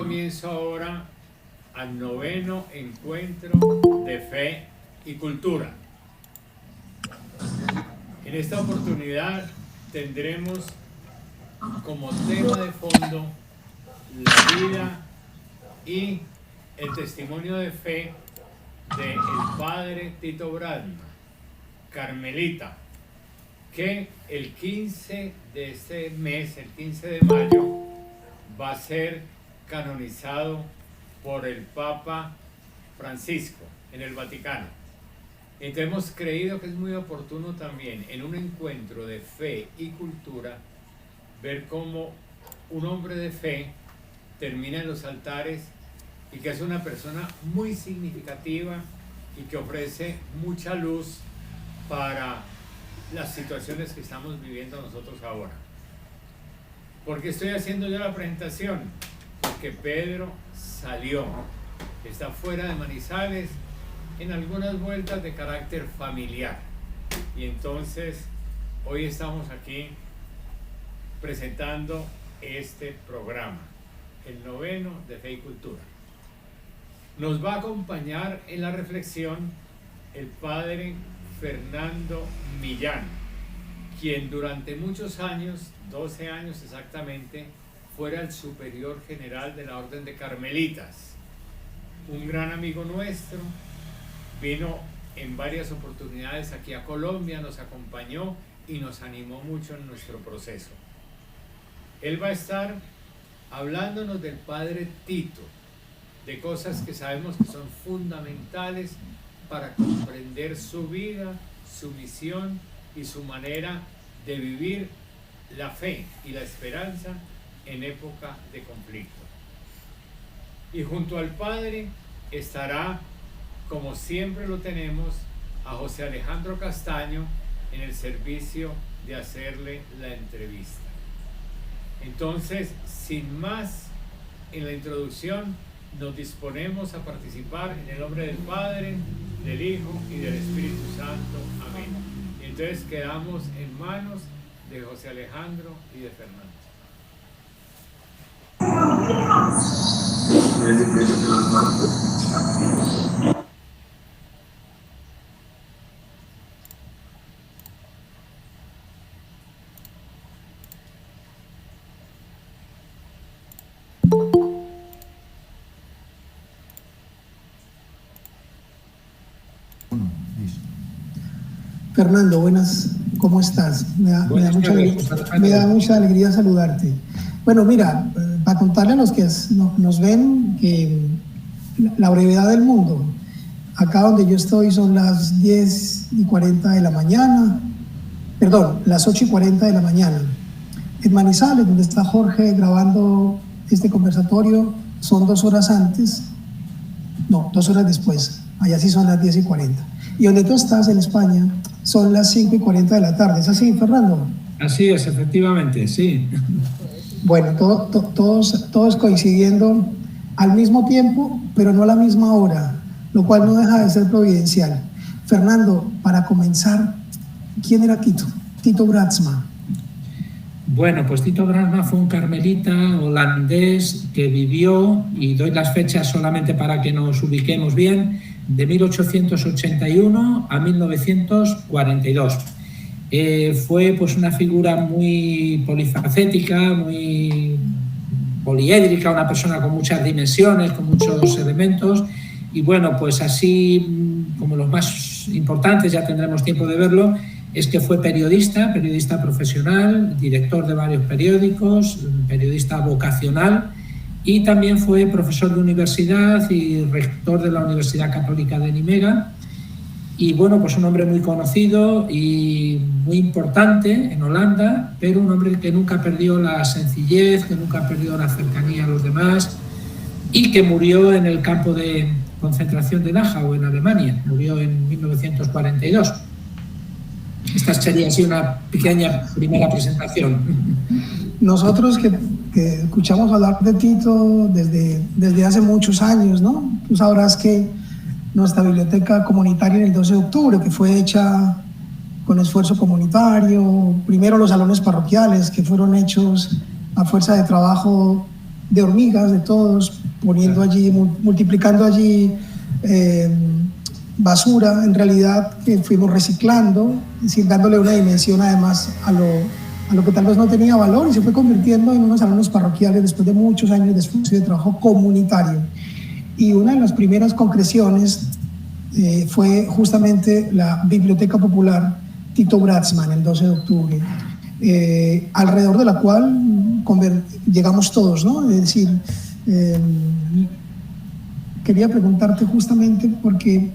comienzo ahora al 9º encuentro de fe y cultura. En esta oportunidad tendremos como tema de fondo la vida y el testimonio de fe del padre Tito Bradma, carmelita, que el 15 de este mes, el 15 de mayo, va a ser canonizado por el Papa Francisco en el Vaticano. Entonces hemos creído que es muy oportuno también en un encuentro de fe y cultura ver cómo un hombre de fe termina en los altares y que es una persona muy significativa y que ofrece mucha luz para las situaciones que estamos viviendo nosotros ahora. ¿Por qué estoy haciendo yo la presentación? Porque Pedro salió, está fuera de Manizales en algunas vueltas de carácter familiar, y entonces hoy estamos aquí presentando este programa, el 9º de Fe y Cultura. Nos va a acompañar en la reflexión el padre Fernando Millán, quien durante muchos años, 12 años exactamente, fuera el superior general de la Orden de Carmelitas. Un gran amigo nuestro, vino en varias oportunidades aquí a Colombia, nos acompañó y nos animó mucho en nuestro proceso. Él va a estar hablándonos del padre Tito, de cosas que sabemos que son fundamentales para comprender su vida, su misión y su manera de vivir la fe y la esperanza en época de conflicto. Y junto al Padre estará, como siempre lo tenemos, a José Alejandro Castaño en el servicio de hacerle la entrevista. Entonces, sin más, en la introducción nos disponemos a participar en el nombre del Padre, del Hijo y del Espíritu Santo. Amén. Y entonces quedamos en manos de José Alejandro y de Fernando. Fernando, buenas, ¿cómo estás? Me da mucha alegría saludarte. Bueno, mira, para contarle a los que nos ven que la brevedad del mundo, acá donde yo estoy son las 10:40 de la mañana, perdón, las 8:40 de la mañana. En Manizales, donde está Jorge grabando este conversatorio, son 2 horas antes, no, 2 horas después, allá sí son las 10:40. Y donde tú estás, en España, son las 5:40 de la tarde. ¿Es así, Fernando? Así es, efectivamente, sí. Bueno, todos coincidiendo al mismo tiempo, pero no a la misma hora, lo cual no deja de ser providencial. Fernando, para comenzar, ¿quién era Tito? Tito Bradma. Bueno, pues Tito Bradma fue un carmelita holandés que vivió, y doy las fechas solamente para que nos ubiquemos bien, de 1881 a 1942. Fue pues una figura muy polifacética, muy poliédrica, una persona con muchas dimensiones, con muchos elementos, y bueno, pues así como los más importantes, ya tendremos tiempo de verlo, es que fue periodista profesional, director de varios periódicos, periodista vocacional, y también fue profesor de universidad y rector de la Universidad Católica de Nimega. Y bueno, pues un hombre muy conocido y muy importante en Holanda, pero un hombre que nunca perdió la sencillez, que nunca perdió la cercanía a los demás, y que murió en el campo de concentración de Dachau, en Alemania. Murió en 1942. Esta sería así una pequeña primera presentación. Nosotros que escuchamos hablar de Tito desde hace muchos años, ¿no? Tú sabrás que nuestra biblioteca comunitaria en el 12 de octubre, que fue hecha con esfuerzo comunitario, primero los salones parroquiales, que fueron hechos a fuerza de trabajo de hormigas, de todos, poniendo allí, multiplicando allí basura, en realidad que fuimos reciclando, es decir, dándole una dimensión además a lo que tal vez no tenía valor, y se fue convirtiendo en unos salones parroquiales después de muchos años de esfuerzo y de trabajo comunitario. Y una de las primeras concreciones fue justamente la Biblioteca Popular Tito Bratzmann, el 12 de octubre, alrededor de la cual llegamos todos, ¿no? Es decir, quería preguntarte justamente porque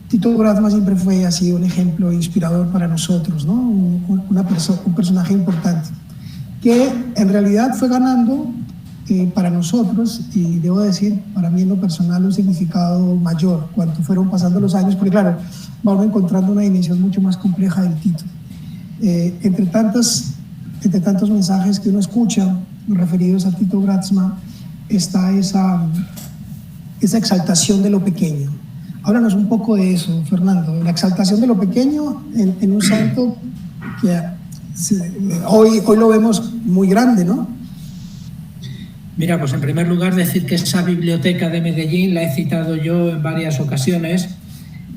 Tito Bratzmann siempre ha sido un ejemplo inspirador para nosotros, ¿no? Un personaje importante, que en realidad fue ganando para nosotros, y debo decir, para mí en lo personal, un significado mayor cuando fueron pasando los años, porque claro, vamos encontrando una dimensión mucho más compleja del Tito. Entre tantos mensajes que uno escucha referidos a Tito Bratzmann, está esa exaltación de lo pequeño. Háblanos un poco de eso, Fernando, la exaltación de lo pequeño en un santo que hoy lo vemos muy grande, ¿no? Mira, pues en primer lugar decir que esa biblioteca de Medellín la he citado yo en varias ocasiones,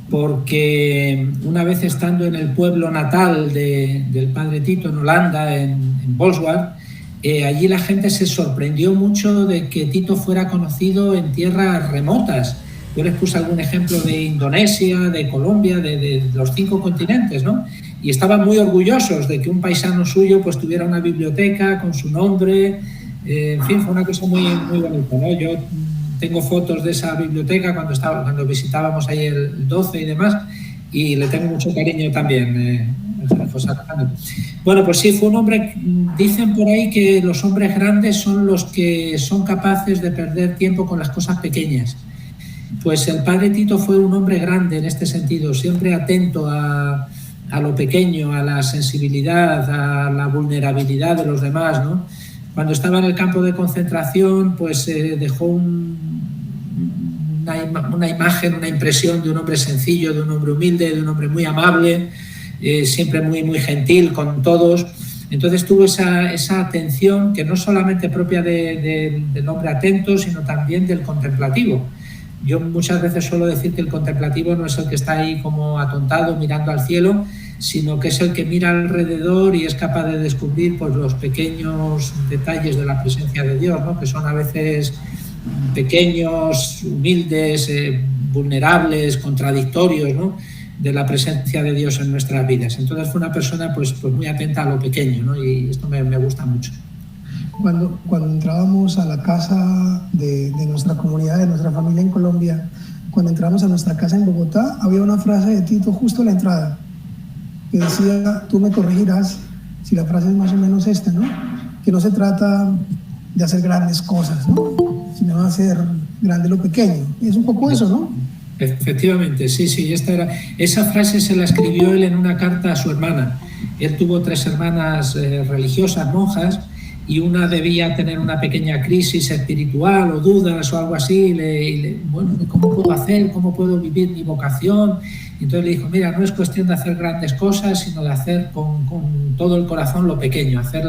porque una vez estando en el pueblo natal del padre Tito, en Holanda, en Bolsward, allí la gente se sorprendió mucho de que Tito fuera conocido en tierras remotas. Yo les puse algún ejemplo de Indonesia, de Colombia, de los 5 continentes, ¿no? Y estaban muy orgullosos de que un paisano suyo pues tuviera una biblioteca con su nombre. En fin, fue una cosa muy, muy bonita, ¿no? Yo tengo fotos de esa biblioteca cuando visitábamos ahí el 12 y demás, y le tengo mucho cariño también. Bueno, pues sí, fue un hombre. Dicen por ahí que los hombres grandes son los que son capaces de perder tiempo con las cosas pequeñas. Pues el padre Tito fue un hombre grande en este sentido, siempre atento a lo pequeño, a la sensibilidad, a la vulnerabilidad de los demás, ¿no? Cuando estaba en el campo de concentración, pues dejó una imagen, una impresión de un hombre sencillo, de un hombre humilde, de un hombre muy amable, siempre muy, muy gentil con todos. Entonces tuvo esa atención que no solamente propia del hombre atento, sino también del contemplativo. Yo muchas veces suelo decir que el contemplativo no es el que está ahí como atontado mirando al cielo, sino que es el que mira alrededor y es capaz de descubrir pues, los pequeños detalles de la presencia de Dios, ¿no? Que son a veces pequeños, humildes, vulnerables, contradictorios, ¿no? De la presencia de Dios en nuestras vidas. Entonces fue una persona pues muy atenta a lo pequeño, ¿no? Y esto me gusta mucho. Cuando entrábamos a la casa de nuestra comunidad, de nuestra familia en Colombia, cuando entramos a nuestra casa en Bogotá, había una frase de Tito justo a la entrada, que decía, tú me corregirás si la frase es más o menos esta, ¿no? Que no se trata de hacer grandes cosas, ¿no? Sino de hacer grande lo pequeño. Y es un poco eso, ¿no? Efectivamente, sí. Esa frase se la escribió él en una carta a su hermana. Él tuvo 3 hermanas religiosas, monjas, y una debía tener una pequeña crisis espiritual o dudas o algo así, bueno, ¿cómo puedo hacer? ¿Cómo puedo vivir mi vocación? Y entonces le dijo, mira, no es cuestión de hacer grandes cosas, sino de hacer con todo el corazón lo pequeño, hacer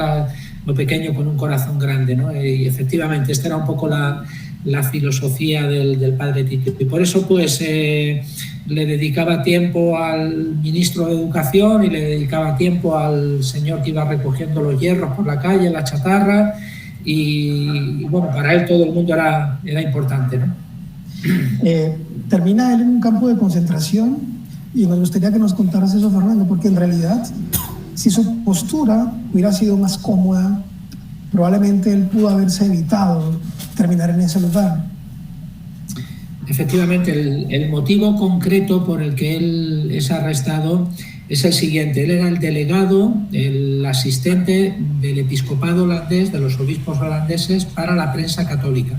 lo pequeño con un corazón grande, ¿no? Y efectivamente, esta era un poco la filosofía del padre Tito. Y por eso, pues, le dedicaba tiempo al ministro de Educación y le dedicaba tiempo al señor que iba recogiendo los hierros por la calle, la chatarra, y bueno, para él todo el mundo era importante, ¿no? Termina él en un campo de concentración y nos gustaría que nos contaras eso, Fernando, porque en realidad, si su postura hubiera sido más cómoda, probablemente él pudo haberse evitado terminar en ese lugar. Efectivamente, el motivo concreto por el que él es arrestado es el siguiente. Él era el delegado, el asistente del episcopado holandés, de los obispos holandeses, para la prensa católica.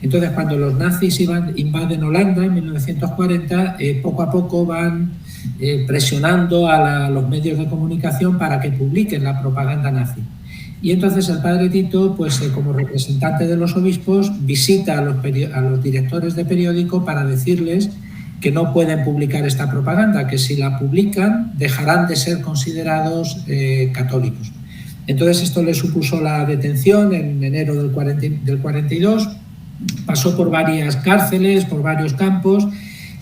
Entonces, cuando los nazis invaden Holanda en 1940, poco a poco van presionando a los medios de comunicación para que publiquen la propaganda nazi. Y entonces el padre Tito, pues como representante de los obispos, visita a los directores de periódico para decirles que no pueden publicar esta propaganda, que si la publican dejarán de ser considerados católicos. Entonces esto le supuso la detención en enero del 42, pasó por varias cárceles, por varios campos,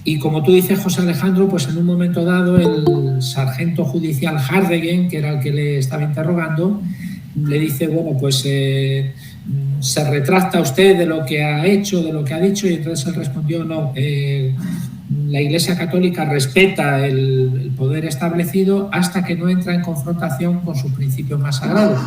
y como tú dices, José Alejandro, pues en un momento dado el sargento judicial Hardegen, que era el que le estaba interrogando, le dice, bueno, pues se retracta usted de lo que ha hecho, de lo que ha dicho, y entonces él respondió, no, la Iglesia Católica respeta el poder establecido hasta que no entra en confrontación con sus principios más sagrados.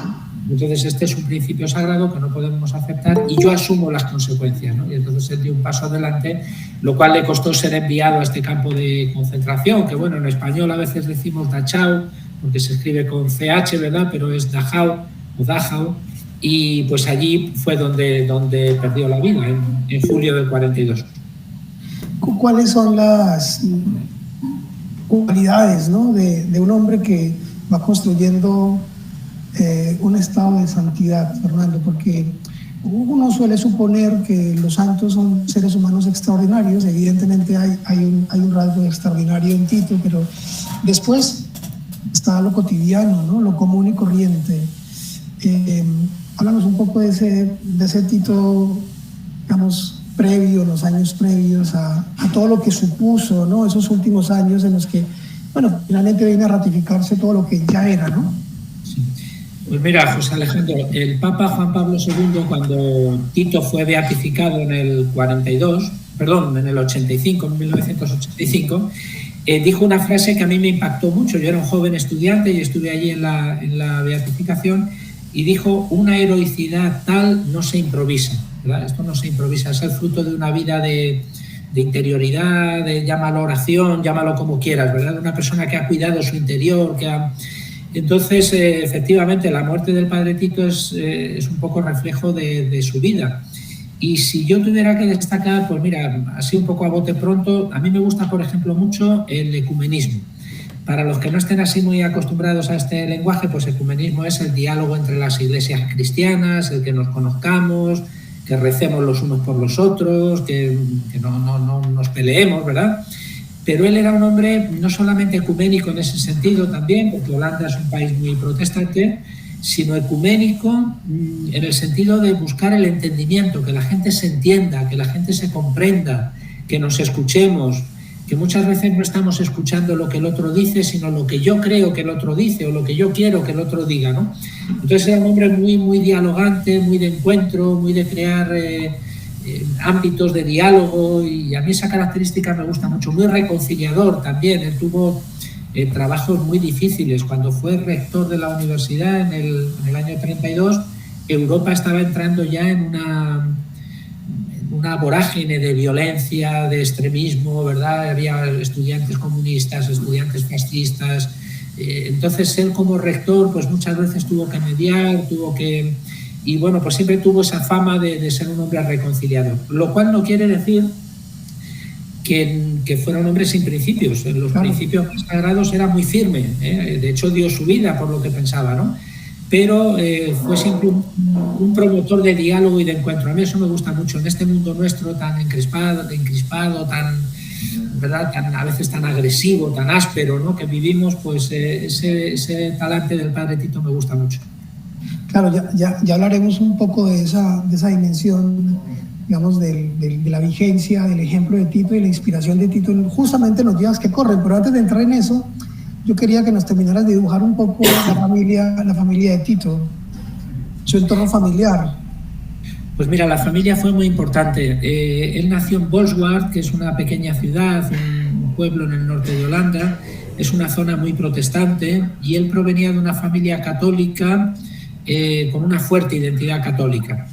Entonces este es un principio sagrado que no podemos aceptar y yo asumo las consecuencias, ¿no? Y entonces él dio un paso adelante, lo cual le costó ser enviado a este campo de concentración, que bueno, en español a veces decimos Dachau, porque se escribe con CH, ¿verdad? Pero es Dachau o Dachau, y pues allí fue donde perdió la vida, en julio del 42. ¿Cuáles son las cualidades, ¿no?, de un hombre que va construyendo un estado de santidad, Fernando? Porque uno suele suponer que los santos son seres humanos extraordinarios. Evidentemente hay un rasgo extraordinario en Tito, pero después está lo cotidiano, ¿no?, lo común y corriente. Háblanos un poco de ese Tito, digamos, previo, los años previos a todo lo que supuso, ¿no?, esos últimos años en los que, bueno, finalmente viene a ratificarse todo lo que ya era, ¿no? Sí. Pues mira, José Alejandro, el Papa Juan Pablo II, cuando Tito fue beatificado en el 42, perdón, en el 85, en 1985, dijo una frase que a mí me impactó mucho. Yo era un joven estudiante y estuve allí en la beatificación, y dijo, una heroicidad tal no se improvisa, ¿verdad? Esto no se improvisa, es el fruto de una vida de interioridad, llámalo oración, llámalo como quieras, ¿verdad? De una persona que ha cuidado su interior, Entonces, efectivamente, la muerte del padre Tito es un poco reflejo de su vida. Y si yo tuviera que destacar, pues mira, así un poco a bote pronto, a mí me gusta, por ejemplo, mucho el ecumenismo. Para los que no estén así muy acostumbrados a este lenguaje, pues ecumenismo es el diálogo entre las iglesias cristianas, el que nos conozcamos, que recemos los unos por los otros, que no nos peleemos, ¿verdad? Pero él era un hombre no solamente ecuménico en ese sentido también, porque Holanda es un país muy protestante, sino ecuménico en el sentido de buscar el entendimiento, que la gente se entienda, que la gente se comprenda, que nos escuchemos, que muchas veces no estamos escuchando lo que el otro dice, sino lo que yo creo que el otro dice o lo que yo quiero que el otro diga, ¿no? Entonces era un hombre muy, muy dialogante, muy de encuentro, muy de crear ámbitos de diálogo, y a mí esa característica me gusta mucho. Muy reconciliador también. Él tuvo trabajos muy difíciles. Cuando fue rector de la universidad en el año 32, Europa estaba entrando ya en una vorágine de violencia, de extremismo, ¿verdad? Había estudiantes comunistas, estudiantes fascistas. Entonces él como rector pues muchas veces tuvo que mediar, y bueno, pues siempre tuvo esa fama de ser un hombre reconciliador, lo cual no quiere decir que fuera un hombre sin principios. En los principios sagrados era muy firme, de hecho dio su vida por lo que pensaba, ¿no? Pero fue siempre un promotor de diálogo y de encuentro. A mí eso me gusta mucho en este mundo nuestro tan encrispado, tan, ¿verdad?, a veces tan agresivo, tan áspero, ¿no?, que vivimos. Pues ese talante del padre Tito me gusta mucho. Claro, ya hablaremos un poco de esa dimensión, digamos, de la vigencia del ejemplo de Tito y la inspiración de Tito justamente en los días que corren. Pero antes de entrar en eso, yo quería que nos terminaras de dibujar un poco la familia de Tito, su entorno familiar. Pues mira, la familia fue muy importante. Él nació en Bolsward, que es una pequeña ciudad, un pueblo en el norte de Holanda. Es una zona muy protestante, y él provenía de una familia católica con una fuerte identidad católica.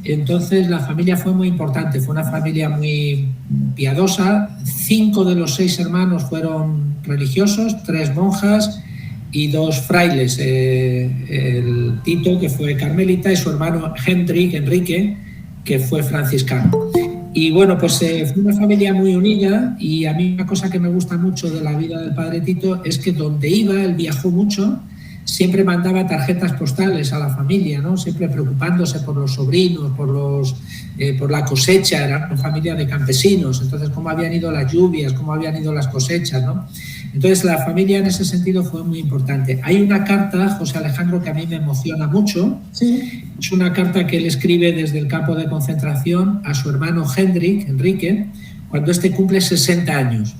Entonces la familia fue muy importante, fue una familia muy piadosa. 5 de los 6 hermanos fueron religiosos, 3 monjas y 2 frailes. El Tito, que fue carmelita, y su hermano Enrique, que fue franciscano. Y bueno, pues fue una familia muy unida, y a mí una cosa que me gusta mucho de la vida del padre Tito es que donde iba, él viajó mucho, siempre mandaba tarjetas postales a la familia, ¿no? Siempre preocupándose por los sobrinos, por la cosecha. Era una familia de campesinos, entonces cómo habían ido las lluvias, cómo habían ido las cosechas, ¿no? Entonces la familia en ese sentido fue muy importante. Hay una carta, José Alejandro, que a mí me emociona mucho. Sí. Es una carta que él escribe desde el campo de concentración a su hermano Enrique, cuando este cumple 60 años.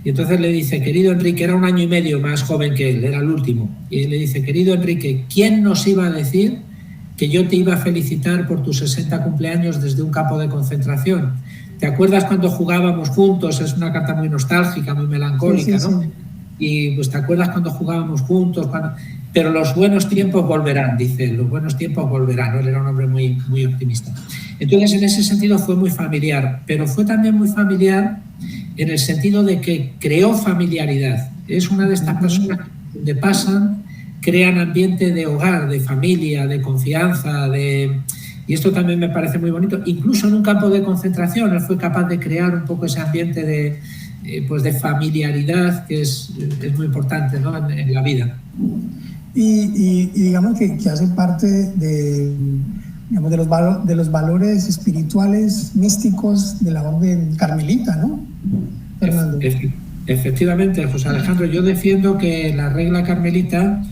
Y entonces le dice, querido Enrique, era 1 año y medio más joven que él, era el último. Y le dice, querido Enrique, ¿quién nos iba a decir que yo te iba a felicitar por tus 60 cumpleaños desde un campo de concentración? ¿Te acuerdas cuando jugábamos juntos? Es una carta muy nostálgica, muy melancólica, sí, ¿no? Sí. Y pues te acuerdas cuando jugábamos juntos, pero los buenos tiempos volverán, dice, los buenos tiempos volverán, ¿no? Él era un hombre muy, muy optimista. Entonces, en ese sentido fue muy familiar, pero fue también muy familiar en el sentido de que creó familiaridad. Es una de estas personas que donde pasan, crean ambiente de hogar, de familia, de confianza, y esto también me parece muy bonito. Incluso en un campo de concentración, él fue capaz de crear un poco ese ambiente de familiaridad que es muy importante, ¿no? en la vida. Y digamos que hace parte digamos, de los valores espirituales, místicos de la orden carmelita, ¿no, Fernando? Efectivamente, José Alejandro, yo defiendo que la regla carmelita,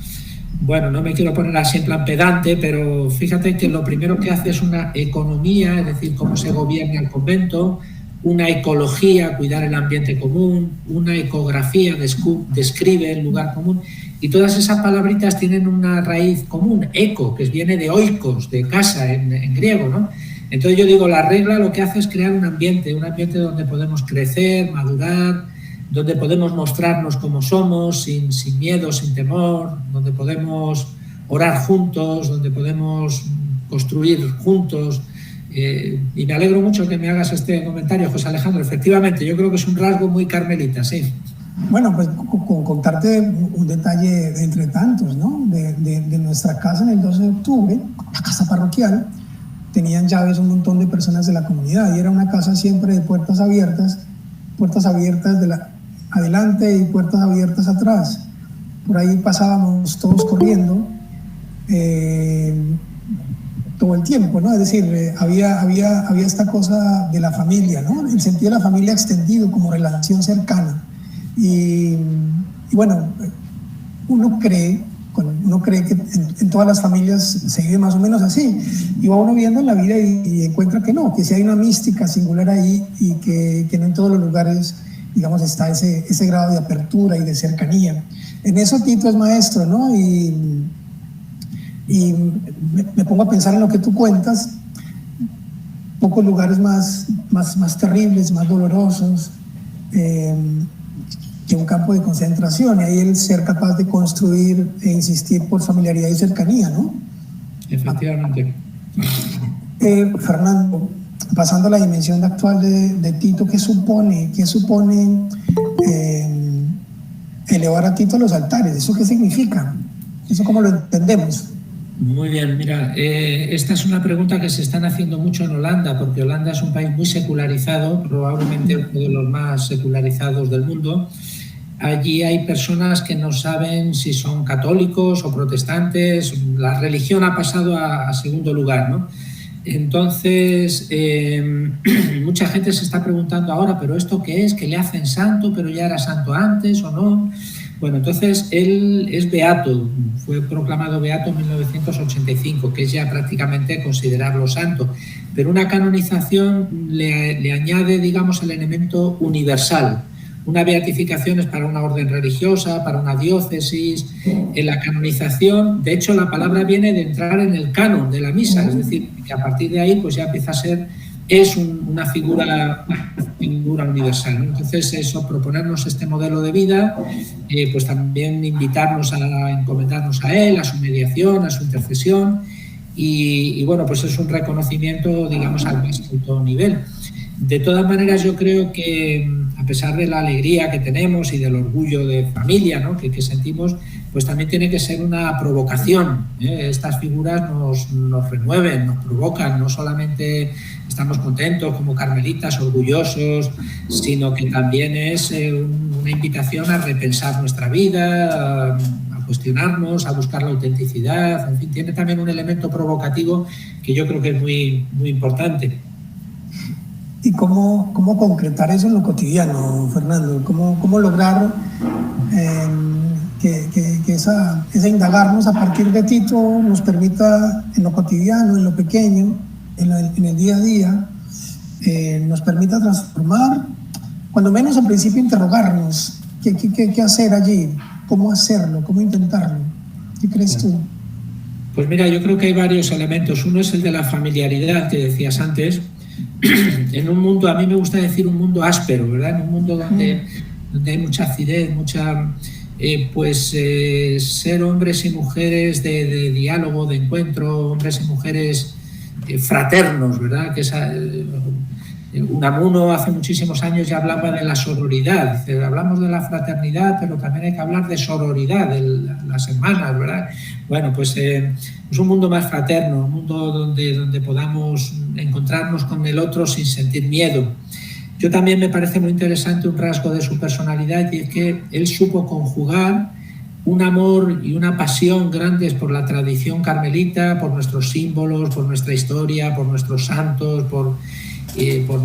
bueno, no me quiero poner así en plan pedante, pero fíjate que lo primero que hace es una economía, es decir, cómo se gobierna el convento, una ecología, cuidar el ambiente común, una ecografía, describe el lugar común, y todas esas palabritas tienen una raíz común, eco, que viene de oikos, de casa en griego, ¿no? Entonces yo digo, la regla lo que hace es crear un ambiente donde podemos crecer, madurar, donde podemos mostrarnos como somos, sin miedo, sin temor, donde podemos orar juntos, donde podemos construir juntos. Y me alegro mucho que me hagas este comentario, José Alejandro. Efectivamente, yo creo que es un rasgo muy carmelita, sí. Bueno, pues con contarte un detalle de entre tantos, ¿no? De nuestra casa en el 12 de octubre, la casa parroquial, tenían llaves un montón de personas de la comunidad y era una casa siempre de puertas abiertas adelante y puertas abiertas atrás. Por ahí pasábamos todos corriendo todo el tiempo, ¿no? Es decir, había esta cosa de la familia, ¿no? El sentido de la familia extendido como relación cercana. Y bueno, uno cree que en todas las familias se vive más o menos así, y va uno viendo en la vida y encuentra que no, que sí hay una mística singular ahí y que no en todos los lugares, digamos, está ese grado de apertura y de cercanía. En eso Tito es maestro, ¿no? Y me pongo a pensar en lo que tú cuentas, pocos lugares más terribles, más dolorosos, que un campo de concentración, y ahí el ser capaz de construir e insistir por familiaridad y cercanía, ¿no? Efectivamente. Fernando, pasando a la dimensión actual de Tito, ¿qué supone elevar a Tito a los altares? ¿Eso qué significa? ¿Eso cómo lo entendemos? Muy bien, mira, esta es una pregunta que se están haciendo mucho en Holanda, porque Holanda es un país muy secularizado, probablemente uno de los más secularizados del mundo. Allí hay personas que no saben si son católicos o protestantes, la religión ha pasado a segundo lugar, ¿no? Entonces, mucha gente se está preguntando ahora, ¿pero esto qué es? ¿Que le hacen santo, pero ya era santo antes o no? Bueno, entonces él es beato, fue proclamado beato en 1985, que es ya prácticamente considerarlo santo, pero una canonización le añade, digamos, el elemento universal. Una beatificación es para una orden religiosa, para una diócesis. En la canonización, de hecho, la palabra viene de entrar en el canon de la misa, es decir, que a partir de ahí pues ya empieza a ser, una figura universal, ¿no? Entonces, eso, proponernos este modelo de vida, pues también invitarnos a encomendarnos a él, a su mediación, a su intercesión, y bueno, pues es un reconocimiento, digamos, al más alto nivel. De todas maneras, yo creo que a pesar de la alegría que tenemos y del orgullo de familia, ¿no?, que sentimos, pues también tiene que ser una provocación. Estas figuras nos renueven, nos provocan, no solamente estamos contentos como carmelitas, orgullosos, sino que también es una invitación a repensar nuestra vida, a cuestionarnos, a buscar la autenticidad, en fin, tiene también un elemento provocativo que yo creo que es muy, muy importante. ¿Y cómo concretar eso en lo cotidiano, Fernando? ¿Cómo lograr que esa indagarnos a partir de Tito nos permita en lo cotidiano, en lo pequeño, en el día a día, nos permita transformar, cuando menos al principio interrogarnos qué hacer allí, cómo hacerlo, cómo intentarlo. ¿Qué crees tú? Pues mira, yo creo que hay varios elementos. Uno es el de la familiaridad que decías antes. En un mundo, a mí me gusta decir un mundo áspero, ¿verdad? En un mundo donde hay mucha acidez, ser hombres y mujeres de diálogo, de encuentro, hombres y mujeres fraternos, ¿verdad? Que Unamuno hace muchísimos años ya hablaba de la sororidad. Dice, hablamos de la fraternidad, pero también hay que hablar de sororidad, de las hermanas, ¿verdad? Bueno, pues es un mundo más fraterno, un mundo donde podamos encontrarnos con el otro sin sentir miedo. Yo también me parece muy interesante un rasgo de su personalidad, y es que él supo conjugar un amor y una pasión grandes por la tradición carmelita, por nuestros símbolos, por nuestra historia, por nuestros santos, por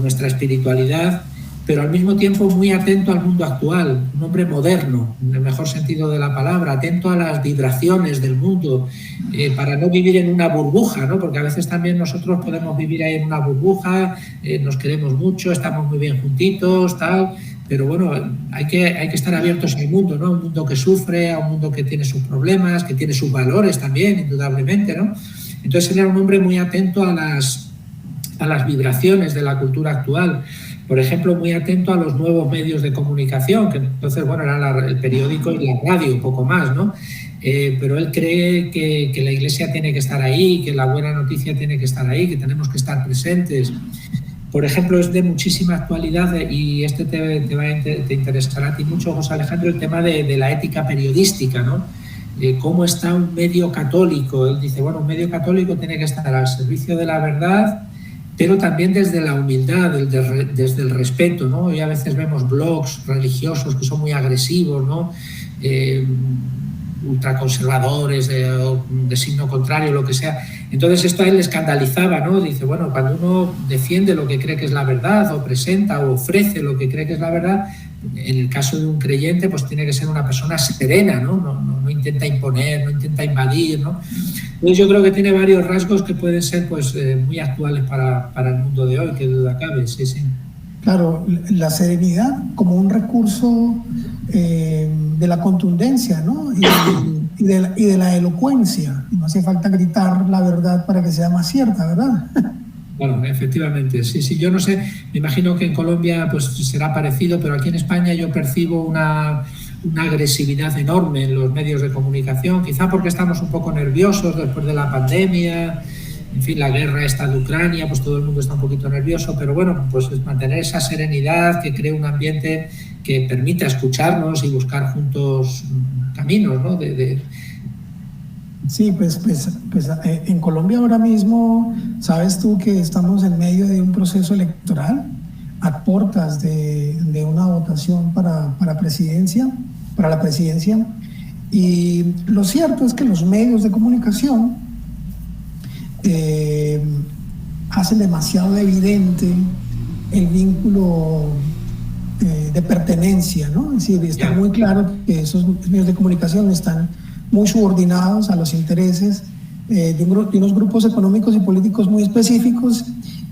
nuestra espiritualidad, pero al mismo tiempo muy atento al mundo actual, un hombre moderno, en el mejor sentido de la palabra, atento a las vibraciones del mundo, para no vivir en una burbuja, ¿no? Porque a veces también nosotros podemos vivir ahí en una burbuja, nos queremos mucho, estamos muy bien juntitos, tal, pero bueno, hay que estar abiertos al mundo, ¿no? Un mundo que sufre, a un mundo que tiene sus problemas, que tiene sus valores también, indudablemente, ¿no? Entonces él era un hombre muy atento a las vibraciones de la cultura actual. Por ejemplo, muy atento a los nuevos medios de comunicación, que entonces, bueno, era el periódico y la radio, un poco más, ¿no? Pero él cree que la Iglesia tiene que estar ahí, que la buena noticia tiene que estar ahí, que tenemos que estar presentes. Por ejemplo, es de muchísima actualidad, y te interesará a ti mucho, José Alejandro, el tema de la ética periodística, ¿no? Cómo está un medio católico. Él dice, bueno, un medio católico tiene que estar al servicio de la verdad, pero también desde la humildad, desde el respeto, ¿no? Y a veces vemos blogs religiosos que son muy agresivos, ¿no? Ultraconservadores, de signo contrario, lo que sea. Entonces esto a él le escandalizaba, ¿no? Dice, bueno, cuando uno defiende lo que cree que es la verdad, o presenta o ofrece lo que cree que es la verdad, en el caso de un creyente, pues tiene que ser una persona serena, ¿no? No intenta imponer, no intenta invadir, ¿no? Entonces yo creo que tiene varios rasgos que pueden ser pues muy actuales para el mundo de hoy, que duda cabe, sí. Claro, la serenidad como un recurso de la contundencia, ¿no? Y de la elocuencia. No hace falta gritar la verdad para que sea más cierta, ¿verdad? Bueno, efectivamente, sí. Yo no sé, me imagino que en Colombia pues será parecido, pero aquí en España yo percibo una agresividad enorme en los medios de comunicación, quizá porque estamos un poco nerviosos después de la pandemia, en fin, la guerra esta de Ucrania, pues todo el mundo está un poquito nervioso, pero bueno, pues es mantener esa serenidad que cree un ambiente que permita escucharnos y buscar juntos caminos, ¿no? Sí, pues en Colombia ahora mismo, sabes tú que estamos en medio de un proceso electoral, a portas de una votación para la presidencia, y lo cierto es que los medios de comunicación hacen demasiado evidente el vínculo de pertenencia, ¿no? Es decir, está muy claro que esos medios de comunicación están muy subordinados a los intereses de unos grupos económicos y políticos muy específicos,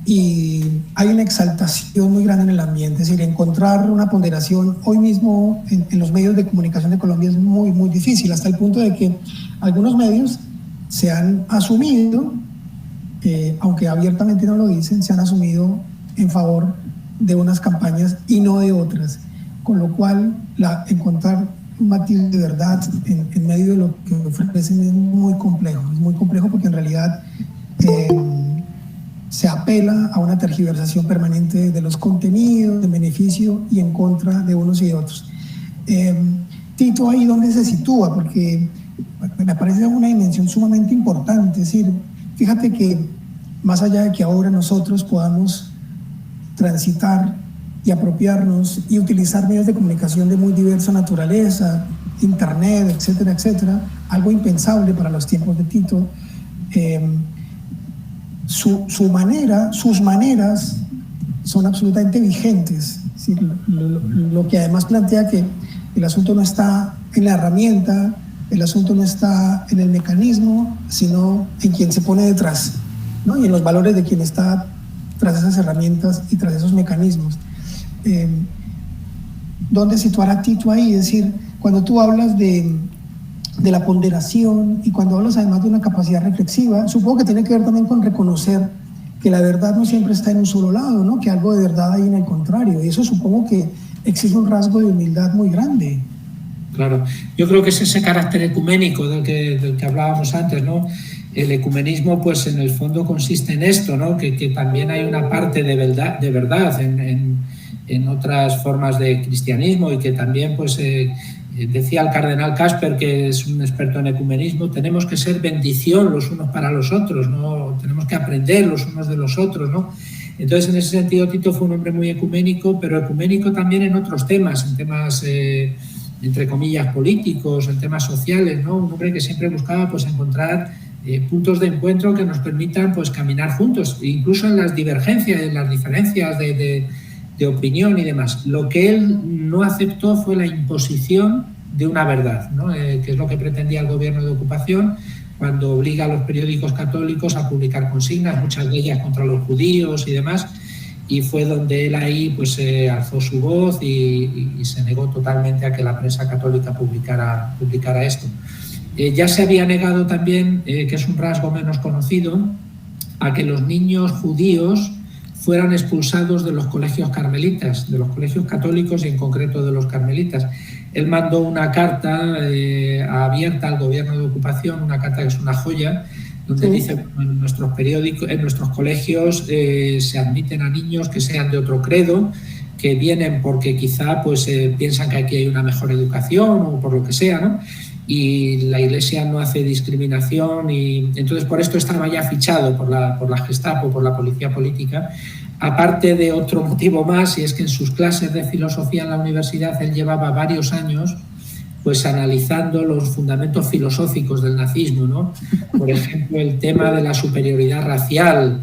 y hay una exaltación muy grande en el ambiente. Es decir, encontrar una ponderación hoy mismo en los medios de comunicación de Colombia es muy, muy difícil, hasta el punto de que algunos medios se han asumido, aunque abiertamente no lo dicen, se han asumido en favor de unas campañas y no de otras, con lo cual encontrar un matiz de verdad en medio de lo que ofrecen es muy complejo porque en realidad se apela a una tergiversación permanente de los contenidos, de beneficio y en contra de unos y de otros. Tito, ahí donde se sitúa, porque me parece una dimensión sumamente importante. Es decir, fíjate que más allá de que ahora nosotros podamos transitar y apropiarnos y utilizar medios de comunicación de muy diversa naturaleza, internet, etcétera, algo impensable para los tiempos de Tito, sus maneras son absolutamente vigentes. Es decir, lo que además plantea que El asunto no está en la herramienta, el asunto no está en el mecanismo, sino en quien se pone detrás, ¿no? Y en los valores de quien está tras esas herramientas y tras esos mecanismos. ¿Dónde situar a Tito ahí? Es decir, cuando tú hablas de la ponderación y cuando hablas además de una capacidad reflexiva, supongo que tiene que ver también con reconocer que la verdad no siempre está en un solo lado, ¿no? Que algo de verdad hay en el contrario, y eso supongo que exige un rasgo de humildad muy grande. Claro, yo creo que es ese carácter ecuménico del que hablábamos antes, ¿no? El ecumenismo, pues en el fondo consiste en esto, ¿no? Que también hay una parte de verdad en otras formas de cristianismo, y que también, pues decía el cardenal Casper, que es un experto en ecumenismo, tenemos que ser bendición los unos para los otros, ¿no? Tenemos que aprender los unos de los otros, ¿no? Entonces, en ese sentido, Tito fue un hombre muy ecuménico, pero ecuménico también en otros temas, en temas entre comillas políticos, en temas sociales, ¿no? Un hombre que siempre buscaba, pues, encontrar puntos de encuentro que nos permitan, pues, caminar juntos, incluso en las divergencias, en las diferencias de opinión y demás. Lo que él no aceptó fue la imposición de una verdad, ¿no? Que es lo que pretendía el gobierno de ocupación cuando obliga a los periódicos católicos a publicar consignas, muchas de ellas contra los judíos y demás, y fue donde él ahí, pues, alzó su voz y se negó totalmente a que la prensa católica publicara esto. Ya se había negado también, que es un rasgo menos conocido, a que los niños judíos fueran expulsados de los colegios carmelitas, de los colegios católicos y en concreto de los carmelitas. Él mandó una carta abierta al gobierno de ocupación, una carta que es una joya, donde dice, en nuestros periódicos, en nuestros colegios se admiten a niños que sean de otro credo, que vienen porque quizá, pues, piensan que aquí hay una mejor educación o por lo que sea, ¿no? Y la Iglesia no hace discriminación, y entonces por esto estaba ya fichado por la Gestapo, por la policía política, aparte de otro motivo más, y es que en sus clases de filosofía en la universidad él llevaba varios años, pues, analizando los fundamentos filosóficos del nazismo, ¿no? Por ejemplo, el tema de la superioridad racial,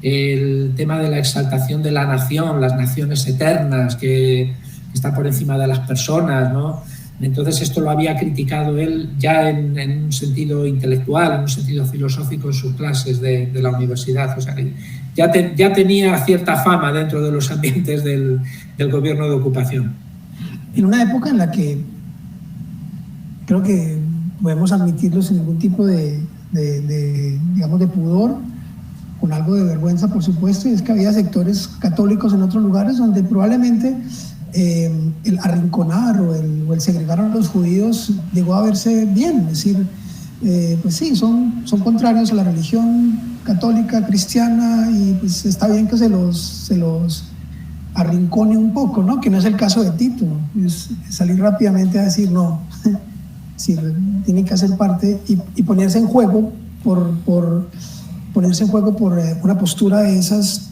el tema de la exaltación de la nación, las naciones eternas que están por encima de las personas, ¿no? Entonces esto lo había criticado él ya en un sentido intelectual, en un sentido filosófico en sus clases de la universidad. O sea que ya tenía cierta fama dentro de los ambientes del gobierno de ocupación. En una época en la que creo que podemos admitirlo sin ningún tipo digamos, de pudor, con algo de vergüenza, por supuesto, y es que había sectores católicos en otros lugares donde probablemente el arrinconar o el segregar a los judíos llegó a verse bien, es decir, pues sí, son contrarios a la religión católica, cristiana, y pues está bien que se los arrincone un poco, ¿no? Que no es el caso de Tito, es salir rápidamente a decir no, sí, tienen que hacer parte y ponerse en juego por una postura de esas,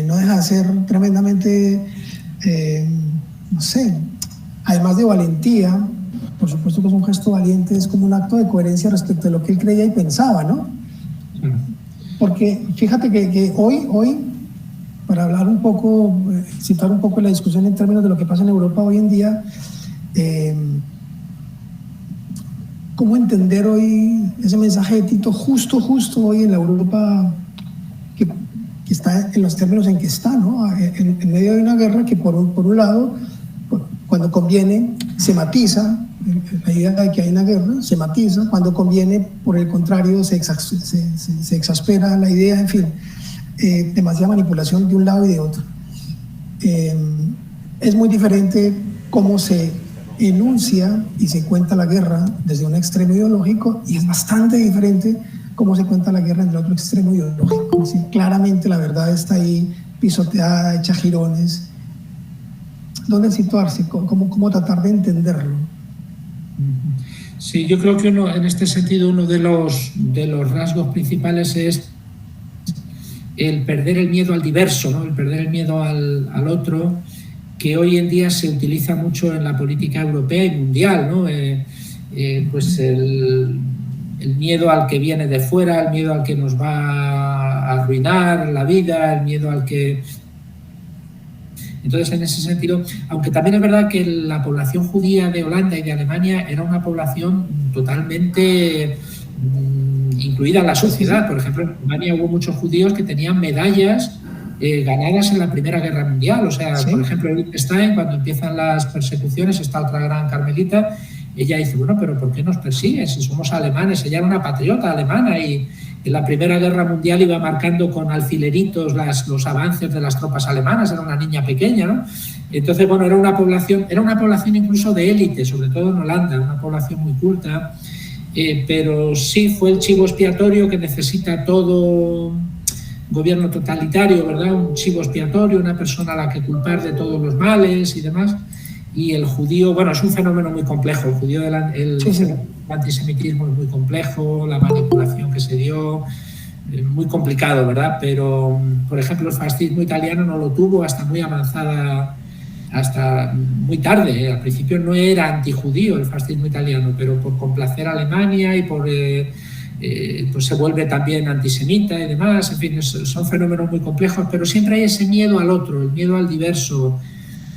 no deja de ser tremendamente, no sé, además de valentía, por supuesto que es un gesto valiente, es como un acto de coherencia respecto de lo que él creía y pensaba, ¿no? Porque fíjate que hoy, para hablar un poco, citar un poco la discusión en términos de lo que pasa en Europa hoy en día, ¿cómo entender hoy ese mensaje de Tito justo hoy en la Europa que está en los términos en que está, ¿no? En medio de una guerra que por un lado, cuando conviene, se matiza, la idea de que hay una guerra, se matiza, cuando conviene, por el contrario, se exaspera la idea, en fin, demasiada manipulación de un lado y de otro. Es muy diferente cómo se enuncia y se cuenta la guerra desde un extremo ideológico, y es bastante diferente cómo se cuenta la guerra desde otro extremo ideológico. Es decir, claramente la verdad está ahí pisoteada, hecha jirones. ¿Dónde situarse? ¿Cómo tratar de entenderlo? Sí, yo creo que en este sentido uno de los rasgos principales es el perder el miedo al diverso, ¿no? El perder el miedo al otro, que hoy en día se utiliza mucho en la política europea y mundial, ¿no? Pues el miedo al que viene de fuera, el miedo al que nos va a arruinar la vida, el miedo al que... Entonces, en ese sentido, aunque también es verdad que la población judía de Holanda y de Alemania era una población totalmente incluida en la sociedad. Por ejemplo, en Alemania hubo muchos judíos que tenían medallas ganadas en la Primera Guerra Mundial. O sea, ¿sí? Por ejemplo, Edith Stein, cuando empiezan las persecuciones, esta otra gran carmelita, ella dice, bueno, pero ¿por qué nos persiguen si somos alemanes? Ella era una patriota alemana y en la Primera Guerra Mundial iba marcando con alfileritos los avances de las tropas alemanas, era una niña pequeña, ¿no? Entonces, bueno, era una población incluso de élite, sobre todo en Holanda, una población muy culta, pero sí fue el chivo expiatorio que necesita todo gobierno totalitario, ¿verdad? Un chivo expiatorio, una persona a la que culpar de todos los males y demás. Y el judío, bueno, es un fenómeno muy complejo. El judío, el antisemitismo es muy complejo, la manipulación que se dio, muy complicado, ¿verdad? Pero, por ejemplo, el fascismo italiano no lo tuvo hasta muy avanzada, hasta muy tarde. Al principio no era antijudío el fascismo italiano, pero por complacer a Alemania y por pues se vuelve también antisemita y demás. En fin, son fenómenos muy complejos, pero siempre hay ese miedo al otro, el miedo al diverso,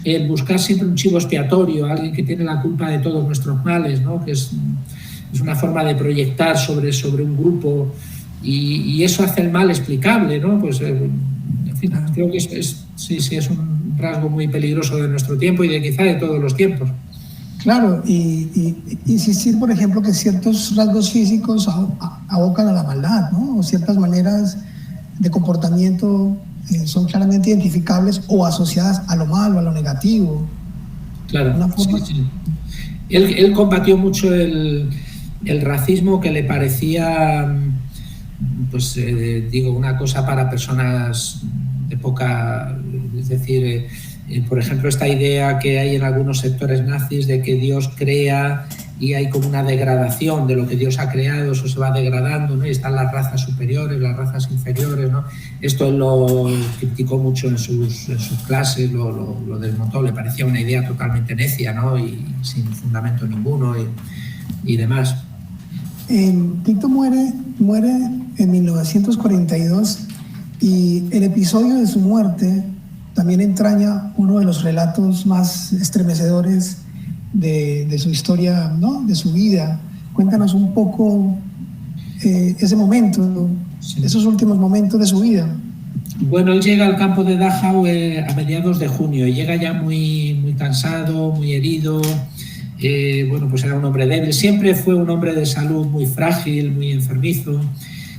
el buscar siempre un chivo expiatorio, alguien que tiene la culpa de todos nuestros males, ¿no? Que es una forma de proyectar sobre un grupo y eso hace el mal explicable, ¿no? Pues, en fin, creo que es un rasgo muy peligroso de nuestro tiempo y quizá de todos los tiempos. Claro, y insistir, por ejemplo, que ciertos rasgos físicos abocan a la maldad, ¿no? O ciertas maneras de comportamiento son claramente identificables o asociadas a lo malo, a lo negativo. Claro, sí. Él combatió mucho el racismo que le parecía, pues digo, una cosa para personas de poca, es decir, por ejemplo, esta idea que hay en algunos sectores nazis de que Dios crea y hay como una degradación de lo que Dios ha creado, eso se va degradando, ¿no? Y están las razas superiores, las razas inferiores, ¿no? Esto él lo criticó mucho en sus clases, lo desmontó, le parecía una idea totalmente necia, ¿no? Y sin fundamento ninguno y demás. Tito muere en 1942 y el episodio de su muerte también entraña uno de los relatos más estremecedores de su historia, ¿no? De su vida. Cuéntanos un poco ese momento, sí, esos últimos momentos de su vida. Bueno, él llega al campo de Dachau a mediados de junio y llega ya muy cansado, muy herido. Bueno, pues era un hombre débil, siempre fue un hombre de salud muy frágil, muy enfermizo.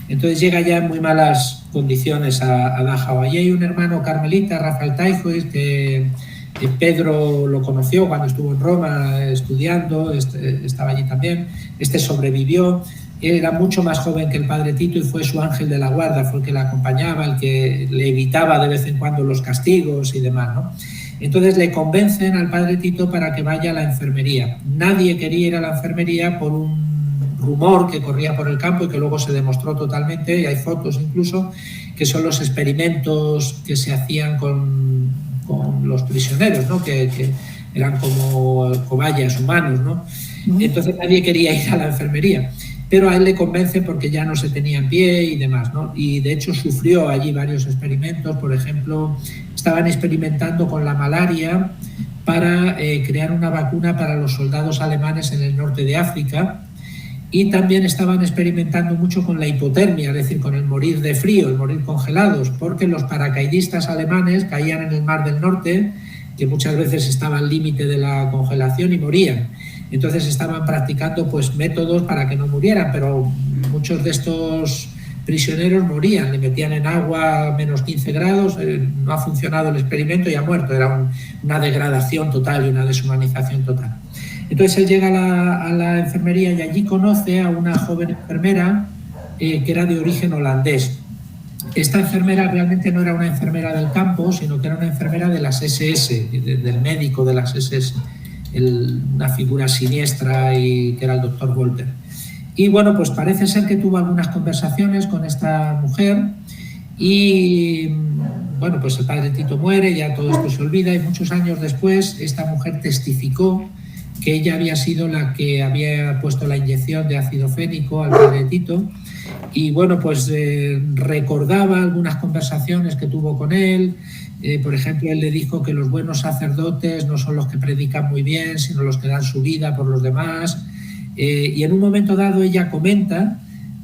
Entonces llega ya en muy malas condiciones a Dachau. Allí hay un hermano carmelita, Rafael Teichhuis, que Pedro lo conoció cuando estuvo en Roma estudiando, estaba allí también. Este sobrevivió, era mucho más joven que el padre Tito y fue su ángel de la guarda, fue el que le acompañaba, el que le evitaba de vez en cuando los castigos y demás, ¿no? Entonces le convencen al padre Tito para que vaya a la enfermería. Nadie quería ir a la enfermería por un rumor que corría por el campo y que luego se demostró totalmente, y hay fotos incluso, que son los experimentos que se hacían con los prisioneros, ¿no? Que eran como cobayas humanos, ¿no? Entonces nadie quería ir a la enfermería, pero a él le convence porque ya no se tenía en pie y demás, ¿no? Y de hecho sufrió allí varios experimentos. Por ejemplo, estaban experimentando con la malaria para crear una vacuna para los soldados alemanes en el norte de África. Y también estaban experimentando mucho con la hipotermia, es decir, con el morir de frío, el morir congelados, porque los paracaidistas alemanes caían en el Mar del Norte, que muchas veces estaba al límite de la congelación y morían. Entonces estaban practicando pues métodos para que no murieran, pero muchos de estos prisioneros morían, le metían en agua a menos 15 grados, no ha funcionado el experimento y ha muerto. Era una degradación total y una deshumanización total. Entonces él llega a la enfermería y allí conoce a una joven enfermera que era de origen holandés. Esta enfermera realmente no era una enfermera del campo, sino que era una enfermera de las SS, del médico de las SS, una figura siniestra y que era el doctor Wolter. Y bueno, pues parece ser que tuvo algunas conversaciones con esta mujer y bueno, pues el padre Tito muere, ya todo esto se olvida y muchos años después esta mujer testificó que ella había sido la que había puesto la inyección de ácido fénico al padre Tito y bueno, pues recordaba algunas conversaciones que tuvo con él. Por ejemplo, él le dijo que los buenos sacerdotes no son los que predican muy bien, sino los que dan su vida por los demás. Y en un momento dado ella comenta: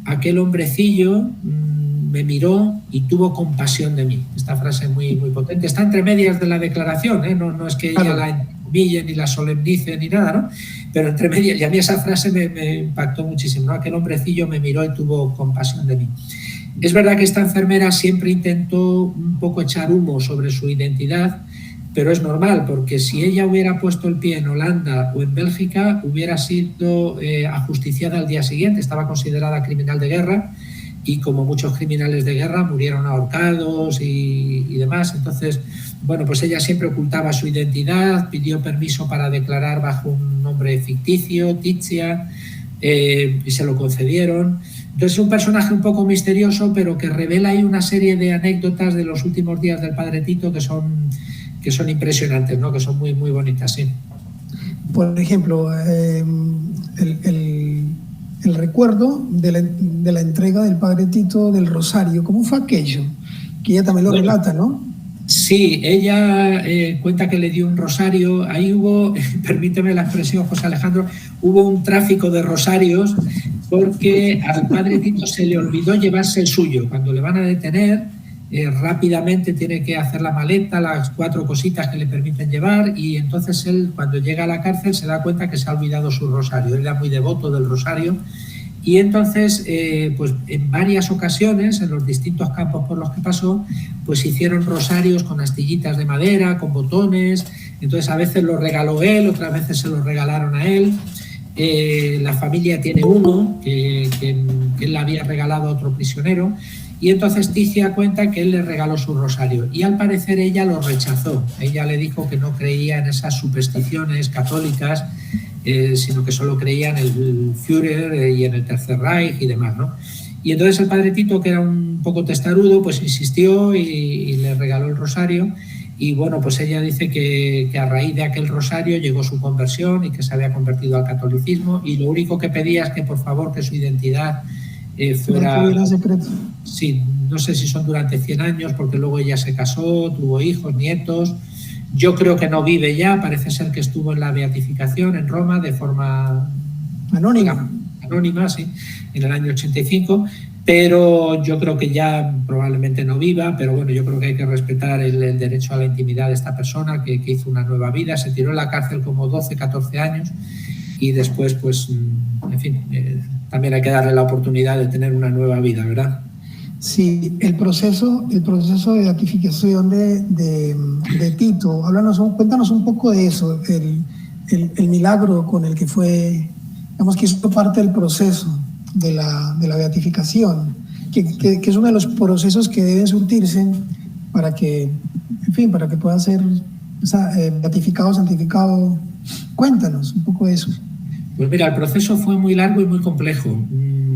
aquel hombrecillo me miró y tuvo compasión de mí. Esta frase es muy, muy potente. Está entre medias de la declaración, ¿eh? No es que ella la entrecomille ni la solemnice ni nada, ¿no? Pero entre medias, y a mí esa frase me impactó muchísimo, ¿no? Aquel hombrecillo me miró y tuvo compasión de mí. Es verdad que esta enfermera siempre intentó un poco echar humo sobre su identidad, pero es normal, porque si ella hubiera puesto el pie en Holanda o en Bélgica, hubiera sido ajusticiada al día siguiente. Estaba considerada criminal de guerra, y como muchos criminales de guerra murieron ahorcados y demás. Entonces, bueno, pues ella siempre ocultaba su identidad, pidió permiso para declarar bajo un nombre ficticio, Titia, y se lo concedieron. Entonces es un personaje un poco misterioso, pero que revela ahí una serie de anécdotas de los últimos días del Padre Tito que son impresionantes, ¿no? Que son muy, muy bonitas, sí. Por ejemplo, el recuerdo de la entrega del Padre Tito del Rosario, ¿cómo fue aquello? Que ella también lo relata, ¿no? Sí, ella cuenta que le dio un rosario. Ahí hubo, permíteme la expresión, José Alejandro, hubo un tráfico de rosarios porque al Padre Tito se le olvidó llevarse el suyo. Cuando le van a detener, rápidamente tiene que hacer la maleta, las 4 cositas que le permiten llevar, y entonces él, cuando llega a la cárcel, se da cuenta que se ha olvidado su rosario. Él era muy devoto del rosario, y entonces pues en varias ocasiones, en los distintos campos por los que pasó, pues hicieron rosarios con astillitas de madera, con botones. Entonces a veces los regaló él, otras veces se los regalaron a él. La familia tiene uno que él le había regalado a otro prisionero, y entonces Ticia cuenta que él le regaló su rosario, y al parecer ella lo rechazó. Ella le dijo que no creía en esas supersticiones católicas, sino que solo creía en el Führer y en el Tercer Reich y demás, ¿no? Y entonces el Padre Tito, que era un poco testarudo, pues insistió y le regaló el rosario. Y bueno, pues ella dice que a raíz de aquel rosario llegó su conversión y que se había convertido al catolicismo, y lo único que pedía es que por favor que su identidad fuera secreto. Sí, no sé si son durante 100 años, porque luego ella se casó, tuvo hijos, nietos. Yo creo que no vive ya, parece ser que estuvo en la beatificación en Roma de forma anónima, sí, en el año 85, pero yo creo que ya probablemente no viva. Pero bueno, yo creo que hay que respetar el derecho a la intimidad de esta persona que hizo una nueva vida. Se tiró en la cárcel como 12, 14 años, y después, pues, en fin, también hay que darle la oportunidad de tener una nueva vida, ¿verdad? Sí, el proceso de beatificación de Tito, cuéntanos un poco de eso, el milagro con el que fue, digamos, que hizo parte del proceso de la beatificación, que es uno de los procesos que deben surtirse para que, en fin, para que pueda ser beatificado, santificado. Cuéntanos un poco de eso. Pues mira, el proceso fue muy largo y muy complejo.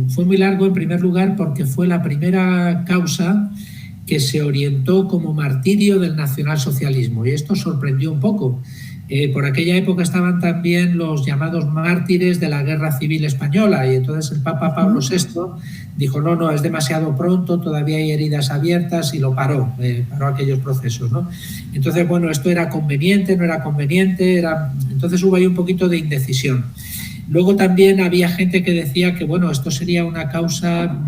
Fue muy largo, en primer lugar, porque fue la primera causa que se orientó como martirio del nacionalsocialismo, y esto sorprendió un poco. Por aquella época estaban también los llamados mártires de la Guerra Civil Española, y entonces el Papa Pablo VI dijo no, es demasiado pronto, todavía hay heridas abiertas, y lo paró aquellos procesos, ¿no? Entonces, bueno, esto era conveniente, no era conveniente, entonces hubo ahí un poquito de indecisión. Luego también había gente que decía que, bueno, esto sería una causa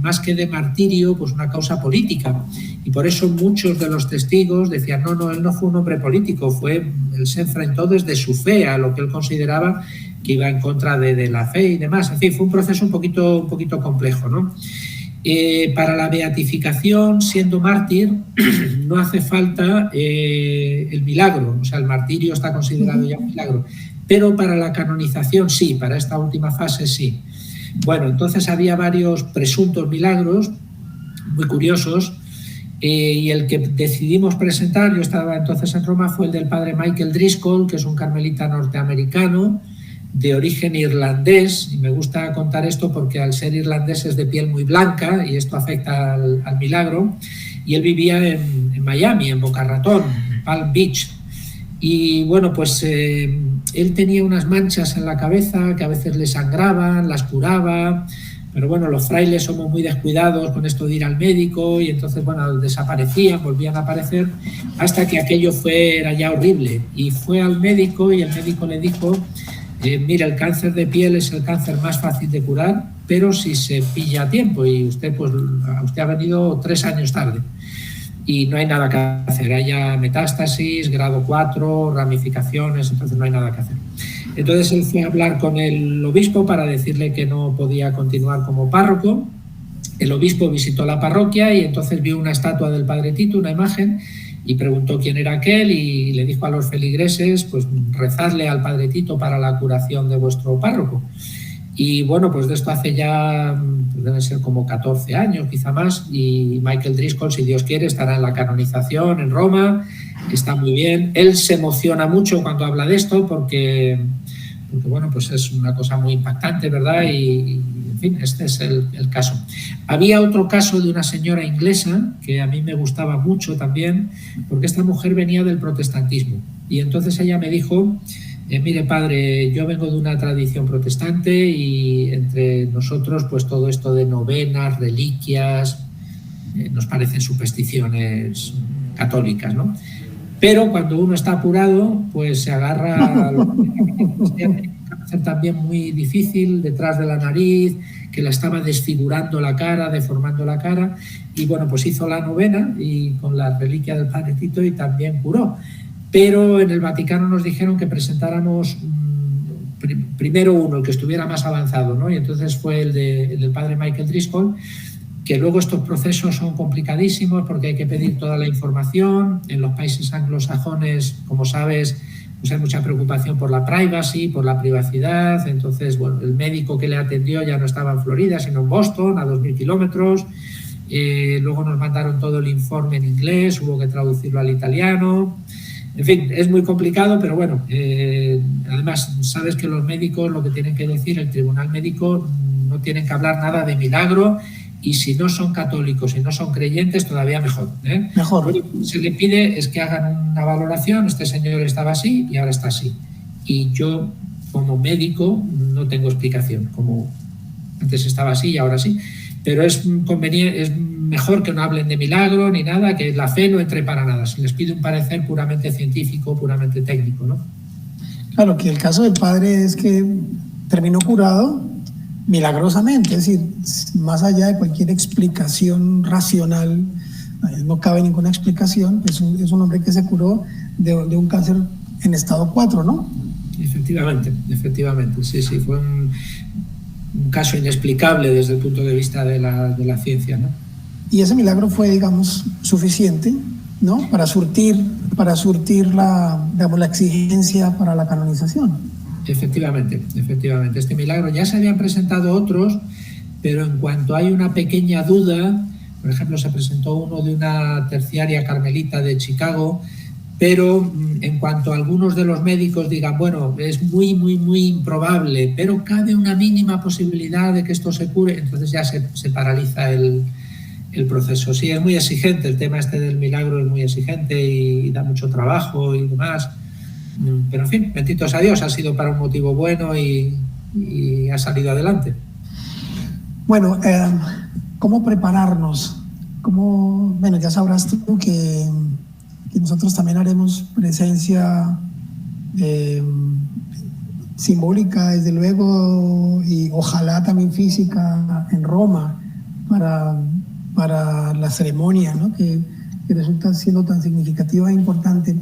más que de martirio, pues una causa política. Y por eso muchos de los testigos decían, no, él no fue un hombre político, él se enfrentó desde su fe a lo que él consideraba que iba en contra de la fe y demás. En fin, fue un proceso un poquito complejo, ¿no? Para la beatificación, siendo mártir, no hace falta el milagro, o sea, el martirio está considerado ya un milagro. Pero para la canonización sí, para esta última fase sí. Bueno, entonces había varios presuntos milagros muy curiosos, y el que decidimos presentar, yo estaba entonces en Roma, fue el del padre Michael Driscoll, que es un carmelita norteamericano de origen irlandés, y me gusta contar esto porque al ser irlandés es de piel muy blanca y esto afecta al milagro, y él vivía en Miami, en Boca Ratón, en Palm Beach. Y bueno, pues él tenía unas manchas en la cabeza que a veces le sangraban, las curaba, pero bueno, los frailes somos muy descuidados con esto de ir al médico y entonces, bueno, desaparecían, volvían a aparecer, hasta que aquello era ya horrible. Y fue al médico y el médico le dijo, mira, el cáncer de piel es el cáncer más fácil de curar, pero si se pilla a tiempo, y usted ha venido 3 años tarde. Y no hay nada que hacer, hay ya metástasis, grado 4, ramificaciones, entonces no hay nada que hacer. Entonces él fue a hablar con el obispo para decirle que no podía continuar como párroco. El obispo visitó la parroquia y entonces vio una estatua del Padre Tito, una imagen, y preguntó quién era aquel y le dijo a los feligreses, pues rezadle al Padre Tito para la curación de vuestro párroco. Y bueno, pues de esto hace ya, pues deben ser como 14 años, quizá más, y Michael Driscoll, si Dios quiere, estará en la canonización en Roma, está muy bien. Él se emociona mucho cuando habla de esto porque bueno, pues es una cosa muy impactante, ¿verdad? Y en fin, este es el caso. Había otro caso de una señora inglesa que a mí me gustaba mucho también, porque esta mujer venía del protestantismo, y entonces ella me dijo... mire, padre, yo vengo de una tradición protestante y entre nosotros pues todo esto de novenas, reliquias, nos parecen supersticiones católicas, ¿no? Pero cuando uno está apurado, pues se agarra a un cáncer también muy difícil detrás de la nariz, que la estaba desfigurando la cara, deformando la cara, y bueno, pues hizo la novena y con la reliquia del Padre Tito y también curó. Pero en el Vaticano nos dijeron que presentáramos primero uno, el que estuviera más avanzado, ¿no? Y entonces fue el del padre Michael Driscoll, que luego estos procesos son complicadísimos porque hay que pedir toda la información. En los países anglosajones, como sabes, pues hay mucha preocupación por la privacy, por la privacidad. Entonces, bueno, el médico que le atendió ya no estaba en Florida, sino en Boston, a 2.000 kilómetros. Luego nos mandaron todo el informe en inglés, hubo que traducirlo al italiano. En fin, es muy complicado, pero bueno, además sabes que los médicos lo que tienen que decir, el tribunal médico, no tienen que hablar nada de milagro, y si no son católicos y no son creyentes, todavía mejor. Mejor. Lo que se le pide es que hagan una valoración, este señor estaba así y ahora está así. Y yo, como médico, no tengo explicación, como antes estaba así y ahora sí, pero es conveniente, es mejor que no hablen de milagro ni nada, que la fe no entre para nada. Se les pide un parecer puramente científico, puramente técnico, ¿no? Claro, que el caso del padre es que terminó curado milagrosamente, es decir, más allá de cualquier explicación racional, no cabe ninguna explicación, es un hombre que se curó de un cáncer en estado 4, ¿no? Efectivamente, sí, fue un caso inexplicable desde el punto de vista de la ciencia, ¿no? Y ese milagro fue, digamos, suficiente, ¿no? Para surtir la exigencia para la canonización. Efectivamente. Este milagro, ya se habían presentado otros, pero en cuanto hay una pequeña duda, por ejemplo, se presentó uno de una terciaria carmelita de Chicago, pero en cuanto a algunos de los médicos digan, bueno, es muy, muy, muy improbable, pero cabe una mínima posibilidad de que esto se cure, entonces ya se paraliza el proceso. Sí, es muy exigente, el tema este del milagro es muy exigente y da mucho trabajo y demás, pero en fin, benditos a Dios, ha sido para un motivo bueno y ha salido adelante. Bueno, ¿cómo prepararnos? Bueno, ya sabrás tú que nosotros también haremos presencia simbólica, desde luego, y ojalá también física en Roma para la ceremonia, ¿no? que resulta siendo tan significativa e importante.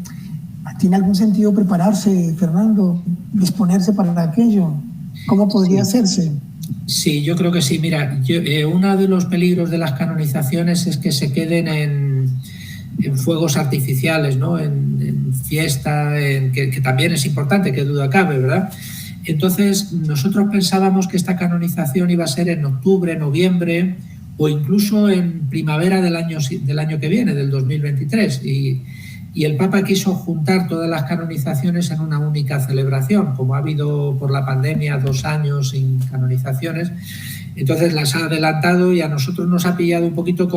¿Tiene algún sentido prepararse, Fernando, disponerse para aquello? ¿Cómo podría hacerse? Sí, yo creo que sí. Mira, uno de los peligros de las canonizaciones es que se queden en fuegos artificiales, ¿no? En fiesta, que también es importante, que duda cabe, ¿verdad? Entonces, nosotros pensábamos que esta canonización iba a ser en octubre, noviembre o incluso en primavera del año que viene, del 2023. Y el Papa quiso juntar todas las canonizaciones en una única celebración. Como ha habido por la pandemia 2 años sin canonizaciones, entonces las ha adelantado y a nosotros nos ha pillado un poquito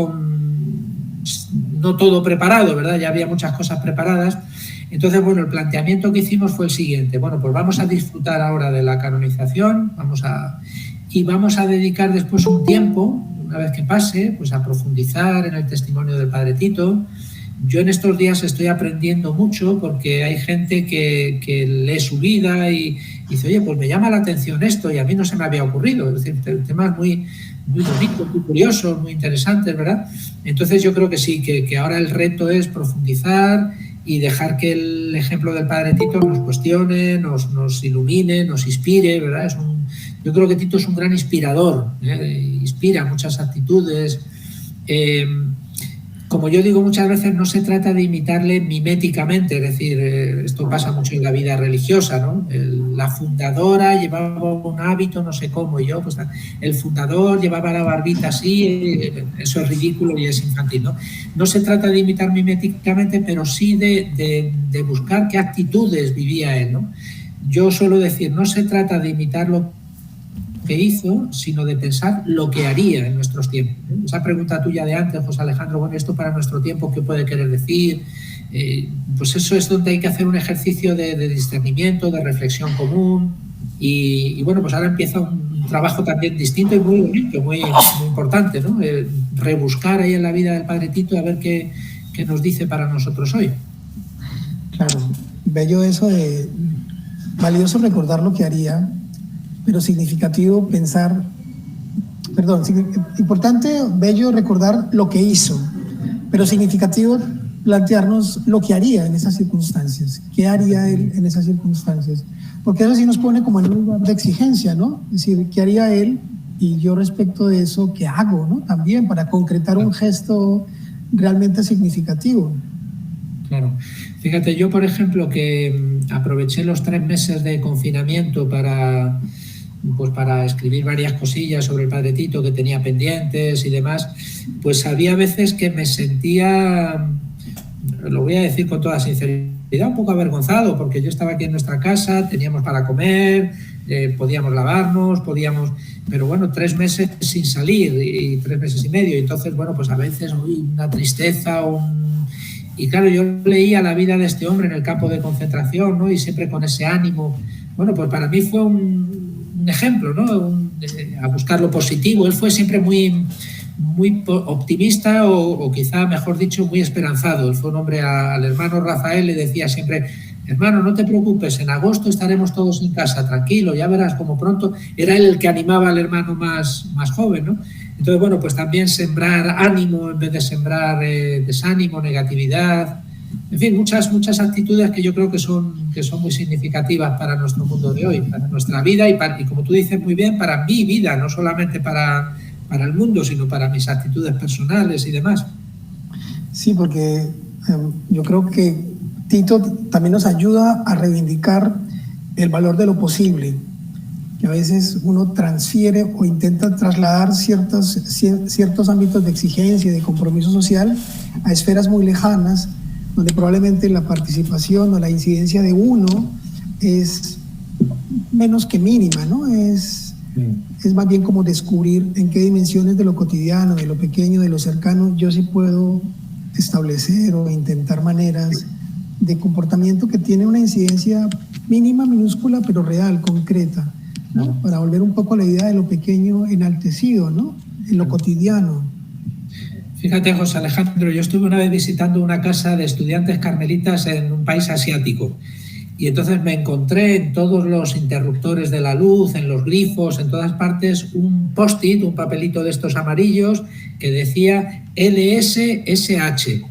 no todo preparado, ¿verdad? Ya había muchas cosas preparadas. Entonces, bueno, el planteamiento que hicimos fue el siguiente. Bueno, pues vamos a disfrutar ahora de la canonización, y vamos a dedicar después un tiempo, una vez que pase, pues a profundizar en el testimonio del Padre Tito. Yo en estos días estoy aprendiendo mucho porque hay gente que lee su vida y dice, oye, pues me llama la atención esto y a mí no se me había ocurrido. Es decir, temas muy bonitos, muy curiosos, muy interesantes, ¿verdad? Entonces yo creo que sí, que ahora el reto es profundizar y dejar que el ejemplo del Padre Tito nos cuestione, nos ilumine, nos inspire, ¿verdad? Yo creo que Tito es un gran inspirador, inspira muchas actitudes. Como yo digo muchas veces, no se trata de imitarle miméticamente, es decir, esto pasa mucho en la vida religiosa, ¿no? La fundadora llevaba un hábito, no sé cómo, y yo, pues el fundador llevaba la barbita así, eso es ridículo y es infantil, ¿no? No se trata de imitar miméticamente, pero sí de buscar qué actitudes vivía él, ¿no? Yo suelo decir, no se trata de imitarlo que hizo, sino de pensar lo que haría en nuestros tiempos. Esa pregunta tuya de antes, José Alejandro, bueno, esto para nuestro tiempo, ¿qué puede querer decir? Pues eso es donde hay que hacer un ejercicio de discernimiento, de reflexión común y bueno, pues ahora empieza un trabajo también distinto y muy bonito, muy importante, ¿no? Rebuscar ahí en la vida del Padre Tito a ver qué nos dice para nosotros hoy. Claro, bello eso de valioso recordar lo que haría, pero significativo pensar, importante, bello recordar lo que hizo, pero significativo plantearnos lo que haría en esas circunstancias, qué haría él en esas circunstancias, porque eso sí nos pone como en un lugar de exigencia, ¿no? Es decir, ¿qué haría él? Y yo respecto de eso, ¿qué hago, no? También para concretar un gesto realmente significativo. Claro. Fíjate, yo por ejemplo que aproveché los 3 meses de confinamiento para escribir varias cosillas sobre el Padre Tito que tenía pendientes y demás, pues había veces que me sentía, lo voy a decir con toda sinceridad, un poco avergonzado, porque yo estaba aquí en nuestra casa, teníamos para comer, podíamos lavarnos, pero bueno, 3 meses sin salir y 3 meses y medio, y entonces bueno, pues a veces una tristeza, y claro, yo leía la vida de este hombre en el campo de concentración, ¿no? Y siempre con ese ánimo. Bueno, pues para mí fue un ejemplo, ¿no? A buscar lo positivo. Él fue siempre muy optimista o quizá, mejor dicho, muy esperanzado. Él fue un hombre, al hermano Rafael le decía siempre, hermano, no te preocupes, en agosto estaremos todos en casa, tranquilo, ya verás como pronto. Era él el que animaba al hermano más joven, ¿no? Entonces, bueno, pues también sembrar ánimo en vez de sembrar desánimo, negatividad. En fin, muchas actitudes que yo creo que son muy significativas para nuestro mundo de hoy, para nuestra vida y como tú dices muy bien, para mi vida, no solamente para el mundo, sino para mis actitudes personales y demás. Sí, porque yo creo que Tito también nos ayuda a reivindicar el valor de lo posible, que a veces uno transfiere o intenta trasladar ciertos ámbitos de exigencia y de compromiso social a esferas muy lejanas, donde probablemente la participación o la incidencia de uno es menos que mínima, ¿no? Es más bien como descubrir en qué dimensiones de lo cotidiano, de lo pequeño, de lo cercano, yo sí puedo establecer o intentar maneras de comportamiento que tiene una incidencia mínima, minúscula, pero real, concreta, ¿no? Para volver un poco a la idea de lo pequeño enaltecido, ¿no? En lo cotidiano. Fíjate, José Alejandro, yo estuve una vez visitando una casa de estudiantes carmelitas en un país asiático y entonces me encontré en todos los interruptores de la luz, en los grifos, en todas partes, un post-it, un papelito de estos amarillos que decía LSSH.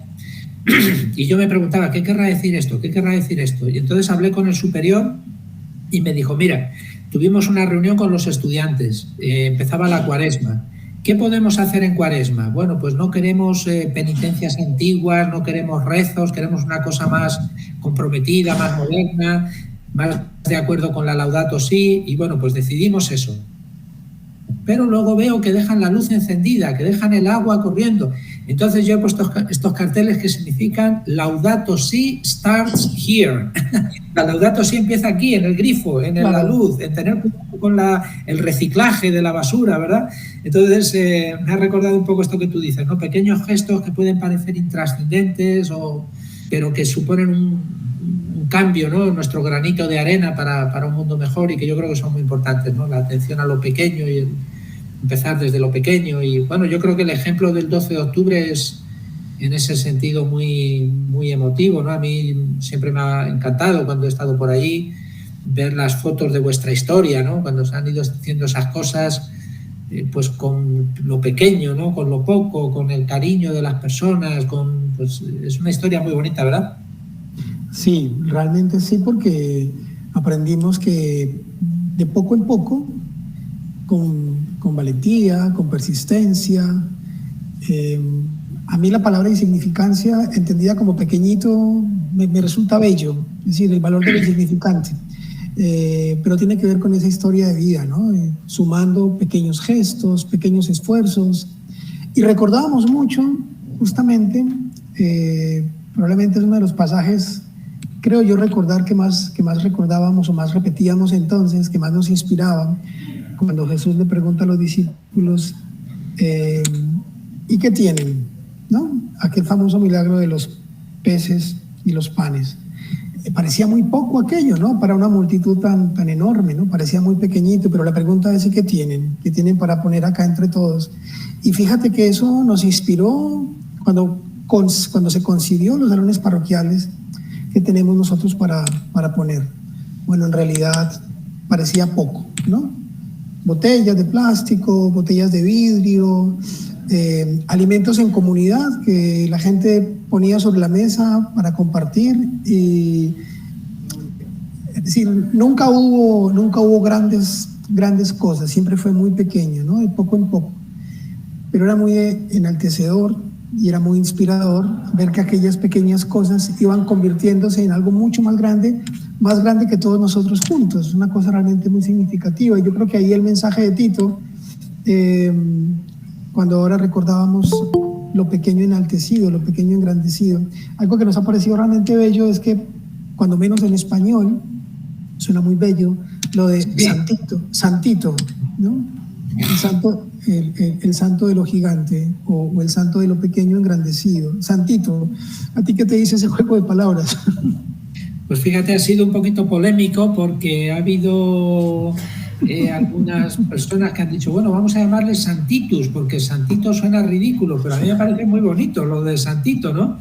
Y yo me preguntaba, ¿qué querrá decir esto? ¿Qué querrá decir esto? Y entonces hablé con el superior y me dijo, mira, tuvimos una reunión con los estudiantes, empezaba la Cuaresma. ¿Qué podemos hacer en Cuaresma? Bueno, pues no queremos penitencias antiguas, no queremos rezos, queremos una cosa más comprometida, más moderna, más de acuerdo con la Laudato Si, y bueno, pues decidimos eso. Pero luego veo que dejan la luz encendida, que dejan el agua corriendo. Entonces yo he puesto estos carteles que significan Laudato Si starts here. La Laudato Si empieza aquí, en el grifo, en la luz, en tener cuidado con el reciclaje de la basura, ¿verdad? Entonces me ha recordado un poco esto que tú dices, ¿no? Pequeños gestos que pueden parecer intrascendentes, pero que suponen un un cambio, ¿no? Nuestro granito de arena para un mundo mejor, y que yo creo que son muy importantes, ¿no? La atención a lo pequeño y empezar desde lo pequeño. Y bueno, yo creo que el ejemplo del 12 de octubre es en ese sentido muy, muy emotivo, ¿no? A mí siempre me ha encantado cuando he estado por allí ver las fotos de vuestra historia, ¿no? Cuando se han ido haciendo esas cosas, pues con lo pequeño, ¿no? Con lo poco, con el cariño de las personas, pues es una historia muy bonita, ¿verdad? Sí, realmente sí, porque aprendimos que de poco en poco, con valentía, con persistencia, a mí la palabra insignificancia, entendida como pequeñito, me resulta bello, es decir, el valor del insignificante. Pero tiene que ver con esa historia de vida, ¿no? Sumando pequeños gestos, pequeños esfuerzos. Y recordábamos mucho, justamente, probablemente es uno de los pasajes, creo yo recordar, que más recordábamos o más repetíamos entonces, que más nos inspiraba, cuando Jesús le pregunta a los discípulos, ¿y qué tienen? ¿No? Aquel famoso milagro de los peces y los panes. Parecía muy poco aquello, ¿no? Para una multitud tan enorme, ¿no? Parecía muy pequeñito, pero la pregunta es ¿qué tienen? ¿Qué tienen para poner acá entre todos? Y fíjate que eso nos inspiró cuando se concibió los salones parroquiales que tenemos nosotros para poner. Bueno, en realidad parecía poco, ¿no? Botellas de plástico, botellas de vidrio, alimentos en comunidad que la gente ponía sobre la mesa para compartir, y es decir, nunca hubo grandes cosas, siempre fue muy pequeño, ¿no? De poco en poco, pero era muy enaltecedor y era muy inspirador ver que aquellas pequeñas cosas iban convirtiéndose en algo mucho más grande que todos nosotros juntos, una cosa realmente muy significativa. Y yo creo que ahí el mensaje de Tito, cuando ahora recordábamos lo pequeño enaltecido, lo pequeño engrandecido, algo que nos ha parecido realmente bello es que, cuando menos en español, suena muy bello, lo de santito, ¿no? El santo de lo gigante, o el santo de lo pequeño engrandecido, santito. ¿A ti qué te dice ese juego de palabras? Pues fíjate, ha sido un poquito polémico, porque ha habido algunas personas que han dicho, bueno, vamos a llamarle Santitus, porque Santito suena ridículo, pero a mí me parece muy bonito lo de Santito, ¿no?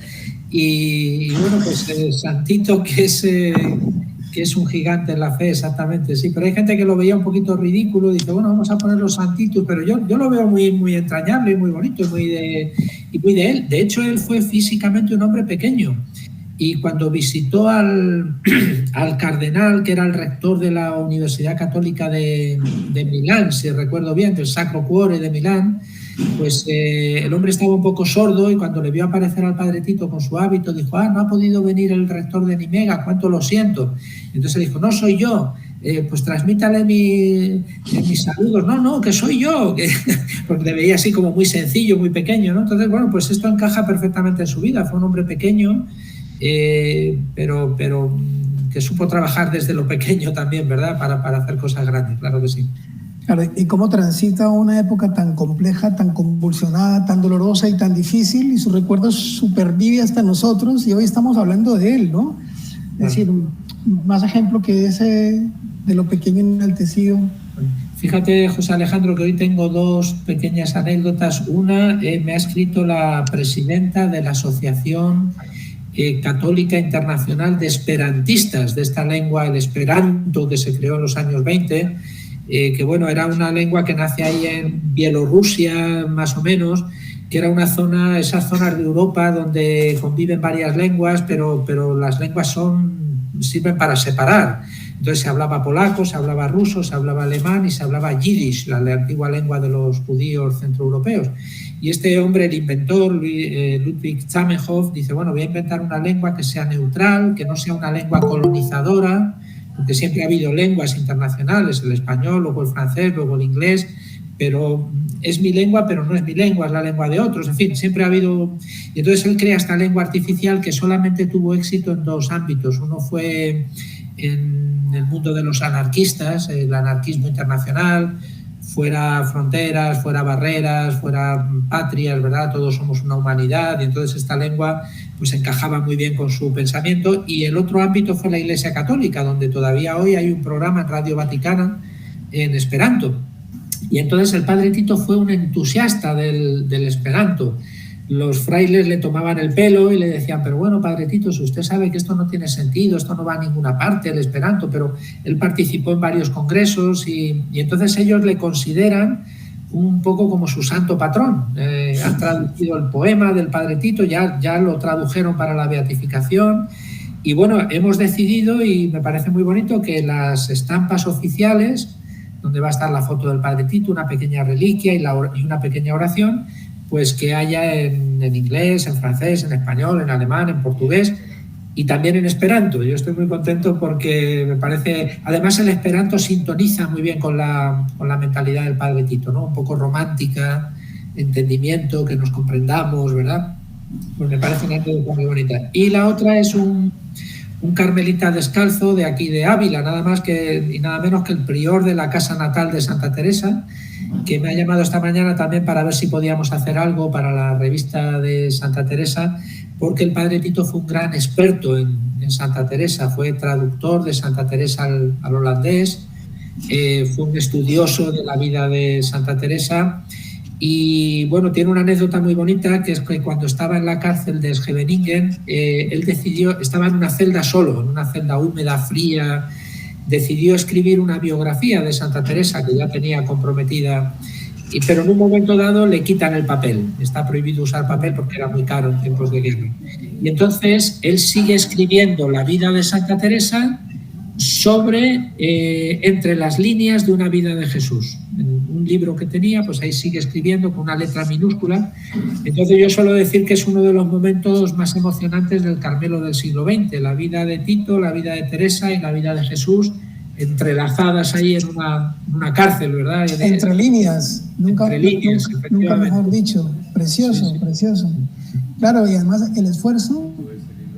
Y bueno, pues Santito, que es un gigante en la fe, exactamente, sí, pero hay gente que lo veía un poquito ridículo y dice, bueno, vamos a ponerlo Santitus, pero yo lo veo muy, muy entrañable y muy bonito y muy de él. De hecho, él fue físicamente un hombre pequeño. Y cuando visitó al cardenal, que era el rector de la Universidad Católica de Milán, si recuerdo bien, del Sacro Cuore de Milán, pues el hombre estaba un poco sordo, y cuando le vio aparecer al padre Tito con su hábito, dijo, no ha podido venir el rector de Nimega, cuánto lo siento. Entonces le dijo, no soy yo, pues transmítale mis saludos. No, que soy yo, porque le veía así como muy sencillo, muy pequeño, ¿no? Entonces, bueno, pues esto encaja perfectamente en su vida. Fue un hombre pequeño, pero que supo trabajar desde lo pequeño también, ¿verdad? Para hacer cosas grandes, claro que sí. Claro, y cómo transita una época tan compleja, tan convulsionada, tan dolorosa y tan difícil, y su recuerdo supervive hasta nosotros, y hoy estamos hablando de él, ¿no? Es decir, más ejemplo que ese de lo pequeño enaltecido. Fíjate, José Alejandro, que hoy tengo dos pequeñas anécdotas. Una, me ha escrito la presidenta de la Asociación Católica Internacional de Esperantistas, de esta lengua, el esperanto, que se creó en los años 20, que bueno, era una lengua que nace ahí en Bielorrusia, más o menos, que era esas zonas de Europa donde conviven varias lenguas, pero las lenguas sirven para separar. Entonces se hablaba polaco, se hablaba ruso, se hablaba alemán y se hablaba yiddish, la antigua lengua de los judíos centroeuropeos. Y este hombre, el inventor, Ludwig Zamenhof, dice, bueno, voy a inventar una lengua que sea neutral, que no sea una lengua colonizadora, porque siempre ha habido lenguas internacionales, el español, luego el francés, luego el inglés, pero es mi lengua, pero no es mi lengua, es la lengua de otros. En fin, siempre ha habido... Y entonces él crea esta lengua artificial que solamente tuvo éxito en dos ámbitos. Uno fue en el mundo de los anarquistas, el anarquismo internacional, fuera fronteras, fuera barreras, fuera patrias, ¿verdad? Todos somos una humanidad, y entonces esta lengua pues encajaba muy bien con su pensamiento. Y el otro ámbito fue la Iglesia Católica, donde todavía hoy hay un programa en Radio Vaticana en esperanto. Y entonces el padre Tito fue un entusiasta del esperanto. Los frailes le tomaban el pelo y le decían, pero bueno, padre Tito, si usted sabe que esto no tiene sentido, esto no va a ninguna parte, el esperanto, pero él participó en varios congresos y entonces ellos le consideran un poco como su santo patrón. Han traducido el poema del padre Tito, ya lo tradujeron para la beatificación y bueno, hemos decidido, y me parece muy bonito, que las estampas oficiales, donde va a estar la foto del padre Tito, una pequeña reliquia y una pequeña oración, pues que haya en inglés, en francés, en español, en alemán, en portugués y también en esperanto. Yo estoy muy contento porque me parece, además el esperanto sintoniza muy bien con la mentalidad del padre Tito, ¿no? Un poco romántica, entendimiento, que nos comprendamos, ¿verdad? Pues me parece una anécdota muy bonita. Y la otra es un carmelita descalzo de aquí de Ávila, nada más y nada menos que el prior de la casa natal de Santa Teresa, que me ha llamado esta mañana también para ver si podíamos hacer algo para la revista de Santa Teresa, porque el padre Tito fue un gran experto en Santa Teresa, fue traductor de Santa Teresa al holandés, fue un estudioso de la vida de Santa Teresa y bueno, tiene una anécdota muy bonita, que es que cuando estaba en la cárcel de Scheveningen, él estaba en una celda solo, en una celda húmeda, fría, decidió escribir una biografía de Santa Teresa que ya tenía comprometida, pero en un momento dado le quitan el papel. Está prohibido usar papel porque era muy caro en tiempos de guerra. Y entonces él sigue escribiendo la vida de Santa Teresa sobre, entre las líneas de una vida de Jesús. En un libro que tenía, pues ahí sigue escribiendo con una letra minúscula. Entonces yo suelo decir que es uno de los momentos más emocionantes del Carmelo del siglo XX, la vida de Tito, la vida de Teresa y la vida de Jesús, entrelazadas ahí en una cárcel, ¿verdad? Entre líneas, nunca mejor dicho. Precioso, sí. Precioso. Claro, y además el esfuerzo,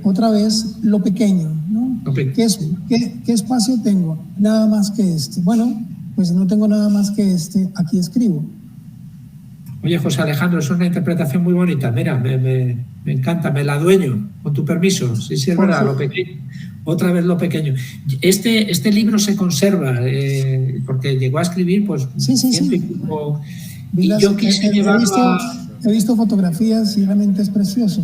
otra vez, lo pequeño, ¿no? ¿Qué espacio tengo? Nada más que este. Bueno, pues no tengo nada más que este, aquí escribo. Oye, José Alejandro, es una interpretación muy bonita. Mira, me encanta, me la adueño, con tu permiso. Sí, es verdad, lo pequeño. Otra vez lo pequeño. Este libro se conserva, porque llegó a escribir, pues, sí. Y yo quise llevarlo He visto fotografías y realmente es precioso.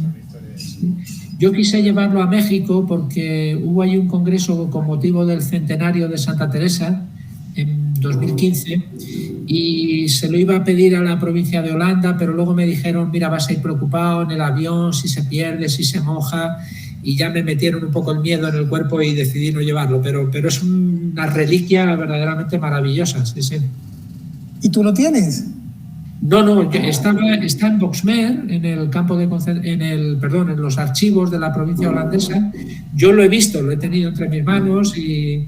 Sí. Yo quise llevarlo a México porque hubo ahí un congreso con motivo del centenario de Santa Teresa en 2015 y se lo iba a pedir a la provincia de Holanda, pero luego me dijeron, mira, vas a ir preocupado en el avión, si se pierde, si se moja, y ya me metieron un poco el miedo en el cuerpo y decidí no llevarlo, pero es una reliquia verdaderamente maravillosa, sí. ¿Y tú lo tienes? No, está en Boxmeer, en el campo en los archivos de la provincia holandesa. Yo lo he visto, lo he tenido entre mis manos y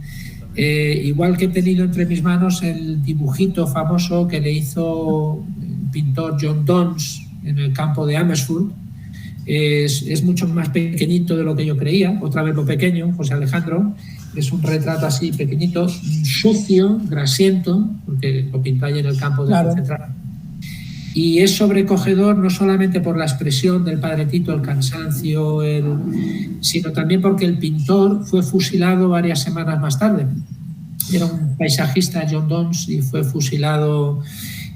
igual que he tenido entre mis manos el dibujito famoso que le hizo el pintor John Dons en el campo de Amersfoort. Es mucho más pequeñito de lo que yo creía, otra vez lo pequeño, José Alejandro. Es un retrato así pequeñito, sucio, grasiento, porque lo pintó allí en el campo de concentración. Y es sobrecogedor no solamente por la expresión del padre Tito, el cansancio, sino también porque el pintor fue fusilado varias semanas más tarde. Era un paisajista, John Dons, y fue fusilado.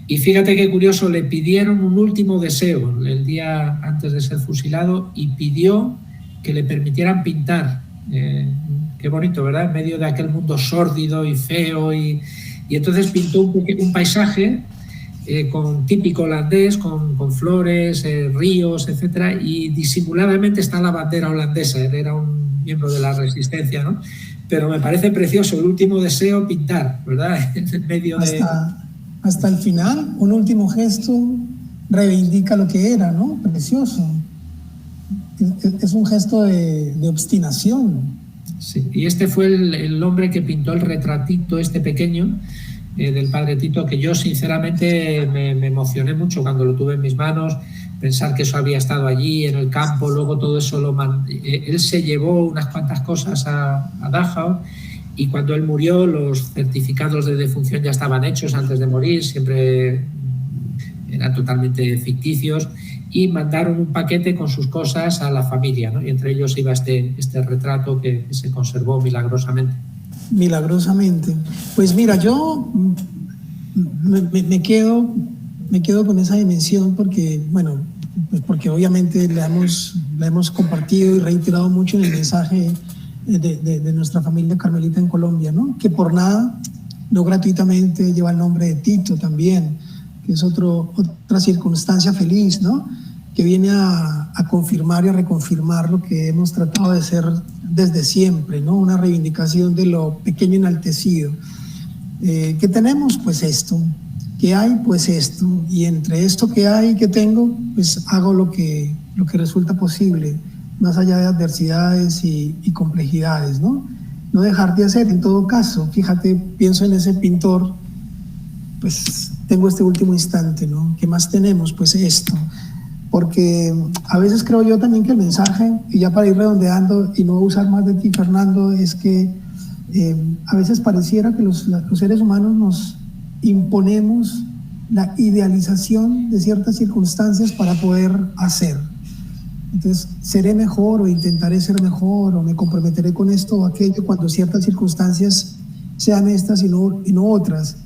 Y fíjate qué curioso, le pidieron un último deseo el día antes de ser fusilado y pidió que le permitieran pintar. Qué bonito, ¿verdad? En medio de aquel mundo sórdido y feo. Y entonces pintó un paisaje típico holandés, con flores, ríos, etcétera, y disimuladamente está la bandera holandesa. Él era un miembro de la resistencia, ¿no? Pero me parece precioso el último deseo, pintar, ¿verdad? En medio hasta el final, un último gesto reivindica lo que era, ¿no? Precioso. Es un gesto de obstinación. Sí, y este fue el hombre que pintó el retratito este pequeño del padre Tito, que yo sinceramente me emocioné mucho cuando lo tuve en mis manos, pensar que eso había estado allí en el campo, luego todo eso él se llevó unas cuantas cosas a Dachau y cuando él murió los certificados de defunción ya estaban hechos antes de morir, siempre eran totalmente ficticios, y mandaron un paquete con sus cosas a la familia, ¿no? Y entre ellos iba este retrato que se conservó milagrosamente. Milagrosamente. Pues mira, yo me quedo con esa dimensión porque, bueno, pues porque obviamente la hemos compartido y reiterado mucho en el mensaje de nuestra familia carmelita en Colombia, ¿no? Que por nada, no gratuitamente, lleva el nombre de Tito también, que es otra circunstancia feliz, ¿no? Que viene a confirmar y a reconfirmar lo que hemos tratado de ser desde siempre, ¿no? Una reivindicación de lo pequeño enaltecido. ¿Qué tenemos? Pues esto. ¿Qué hay? Pues esto. Y entre esto que hay y que tengo, pues hago lo que resulta posible, más allá de adversidades y complejidades, ¿no? No dejar de hacer, en todo caso. Fíjate, pienso en ese pintor, pues tengo este último instante, ¿no? ¿Qué más tenemos? Pues esto. Porque a veces creo yo también que el mensaje, y ya para ir redondeando y no usar más de ti, Fernando, es que a veces pareciera que los seres humanos nos imponemos la idealización de ciertas circunstancias para poder hacer. Entonces, seré mejor o intentaré ser mejor o me comprometeré con esto o aquello cuando ciertas circunstancias sean estas y no otras.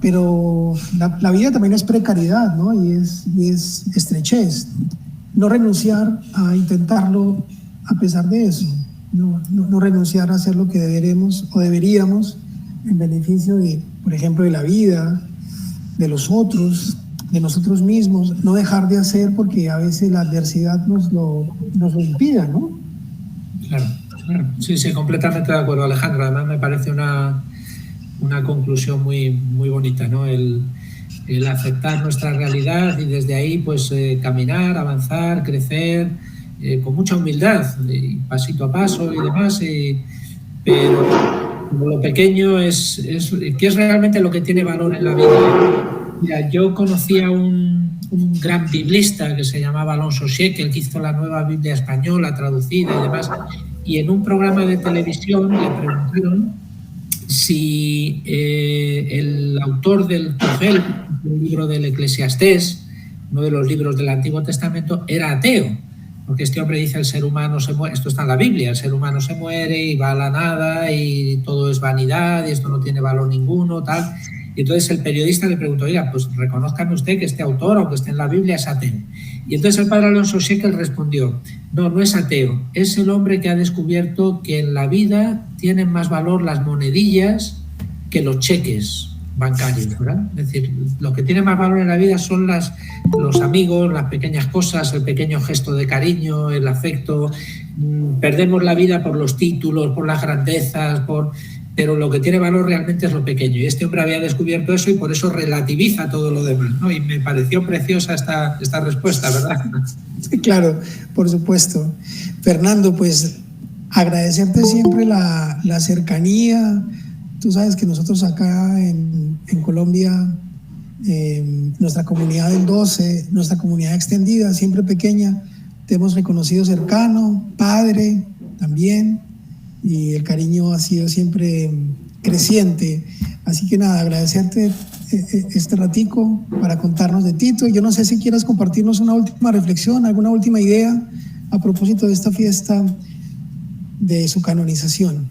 Pero la vida también es precariedad, ¿no? Y es estrechez. No renunciar a intentarlo a pesar de eso. No renunciar a hacer lo que deberemos o deberíamos en beneficio de, por ejemplo, de la vida, de los otros, de nosotros mismos. No dejar de hacer porque a veces la adversidad nos lo impida, ¿no? Claro. Sí, completamente de acuerdo, Alejandro. Además me parece una conclusión muy, muy bonita, ¿no? El aceptar nuestra realidad y desde ahí pues caminar, avanzar, crecer con mucha humildad, pasito a paso y demás, pero lo pequeño es que es realmente lo que tiene valor en la vida. Mira, yo conocí a un gran biblista que se llamaba Alonso Shekel, que hizo la nueva Biblia española traducida y demás, y en un programa de televisión le preguntaron si el autor del Togel, el libro del Eclesiastés, uno de los libros del Antiguo Testamento, era ateo, porque este hombre dice el ser humano se muere, esto está en la Biblia, el ser humano se muere y va a la nada y todo es vanidad y esto no tiene valor ninguno, tal. Y entonces el periodista le preguntó, oiga, pues reconózcame usted que este autor, aunque esté en la Biblia, es ateo. Y entonces el padre Alonso Shekel respondió, no es ateo, es el hombre que ha descubierto que en la vida tienen más valor las monedillas que los cheques bancarios, ¿verdad? Es decir, lo que tiene más valor en la vida son los amigos, las pequeñas cosas, el pequeño gesto de cariño, el afecto. Perdemos la vida por los títulos, por las grandezas, pero lo que tiene valor realmente es lo pequeño. Y este hombre había descubierto eso y por eso relativiza todo lo demás, ¿no? Y me pareció preciosa esta respuesta, ¿verdad? Sí, claro, por supuesto. Fernando, pues agradecerte siempre la cercanía. Tú sabes que nosotros acá en Colombia, nuestra comunidad del 12, nuestra comunidad extendida, siempre pequeña, te hemos reconocido cercano, padre también, y el cariño ha sido siempre creciente. Así que nada, agradecerte este ratico para contarnos de Tito. Yo no sé si quieras compartirnos una última reflexión, alguna última idea a propósito de esta fiesta de su canonización.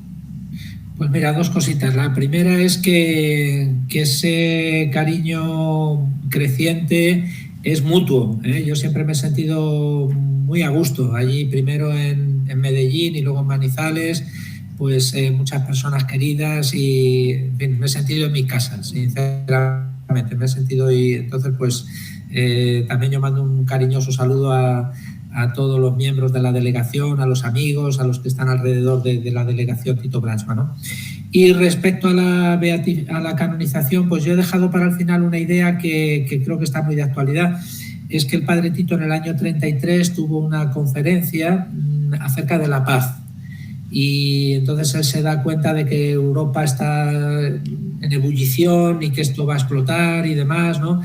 Pues mira, dos cositas. La primera es que ese cariño creciente es mutuo, ¿eh? Yo siempre me he sentido muy a gusto allí, primero en Medellín y luego en Manizales, pues muchas personas queridas y en fin, me he sentido en mi casa, sinceramente me he sentido, y entonces pues también yo mando un cariñoso saludo a todos los miembros de la delegación, a los amigos, a los que están alrededor de la delegación Tito Branchman, ¿no? Y respecto a la canonización, pues yo he dejado para el final una idea que creo que está muy de actualidad. Es que el padre Tito en el año 33 tuvo una conferencia acerca de la paz. Y entonces él se da cuenta de que Europa está en ebullición y que esto va a explotar y demás, ¿no?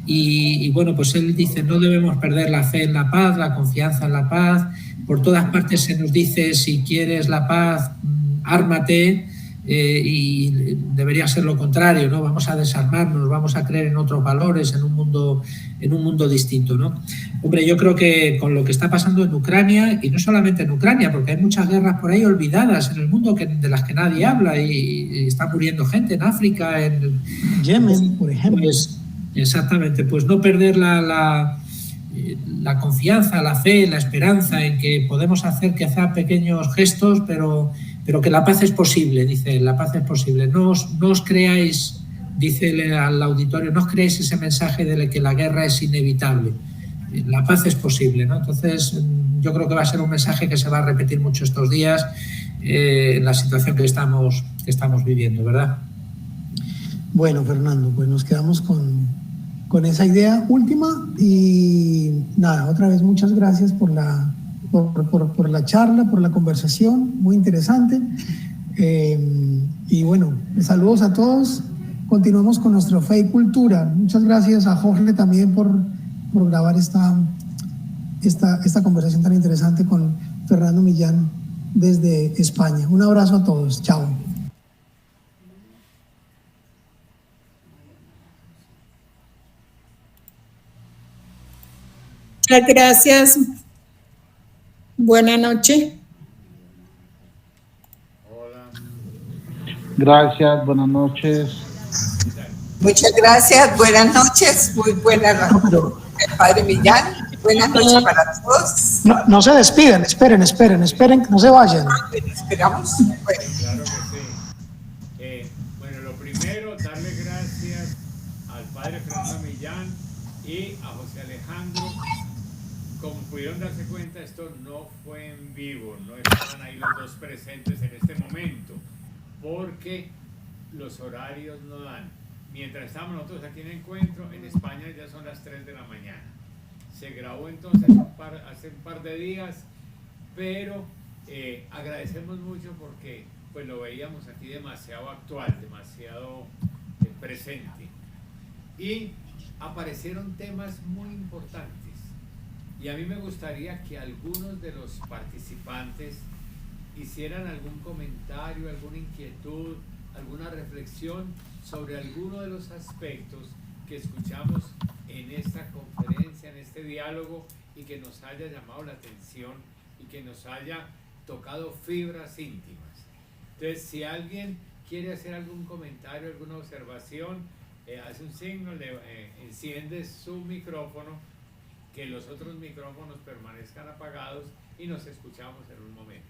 Y bueno, pues él dice, no debemos perder la fe en la paz, la confianza en la paz. Por todas partes se nos dice, si quieres la paz, ármate. y debería ser lo contrario, ¿no? Vamos a desarmarnos, vamos a creer en otros valores, en un mundo distinto, ¿no? Hombre, yo creo que con lo que está pasando en Ucrania, y no solamente en Ucrania, porque hay muchas guerras por ahí olvidadas en el mundo de las que nadie habla, y está muriendo gente en África, en Yemen, por ejemplo. Pues, exactamente, pues no perder la confianza, la fe, la esperanza en que podemos hacer quizá pequeños gestos, pero que la paz es posible, dice, la paz es posible. No os creáis, dice al auditorio, no os creáis ese mensaje de que la guerra es inevitable. La paz es posible, ¿no? Entonces, yo creo que va a ser un mensaje que se va a repetir mucho estos días en la situación que estamos viviendo, ¿verdad? Bueno, Fernando, pues nos quedamos con esa idea última y nada, otra vez muchas gracias por la charla, por la conversación, muy interesante. Y bueno, saludos a todos. Continuamos con nuestro Fe y Cultura. Muchas gracias a Jorge también por grabar esta conversación tan interesante con Fernando Millán desde España. Un abrazo a todos. Chao. Muchas gracias. Buenas noches. Hola. Gracias, buenas noches. Muchas gracias, buenas noches. Muy buenas noches, padre Millán. Buenas noches para todos. No se despiden, esperen, no se vayan. Esperamos. Bueno. Claro que sí. Bueno, lo primero, darle gracias al padre Fernando Millán y a José Alejandro. Como pudieron darse cuenta, esto no fue en vivo, no estaban ahí los dos presentes en este momento, porque los horarios no dan. Mientras estamos nosotros aquí en Encuentro, en España ya son las 3 de la mañana. Se grabó entonces hace un par de días, pero agradecemos mucho porque pues lo veíamos aquí demasiado actual, demasiado presente. Y aparecieron temas muy importantes. Y a mí me gustaría que algunos de los participantes hicieran algún comentario, alguna inquietud, alguna reflexión sobre alguno de los aspectos que escuchamos en esta conferencia, en este diálogo, y que nos haya llamado la atención y que nos haya tocado fibras íntimas. Entonces, si alguien quiere hacer algún comentario, alguna observación, hace un signo, enciende su micrófono, que los otros micrófonos permanezcan apagados y nos escuchamos en un momento.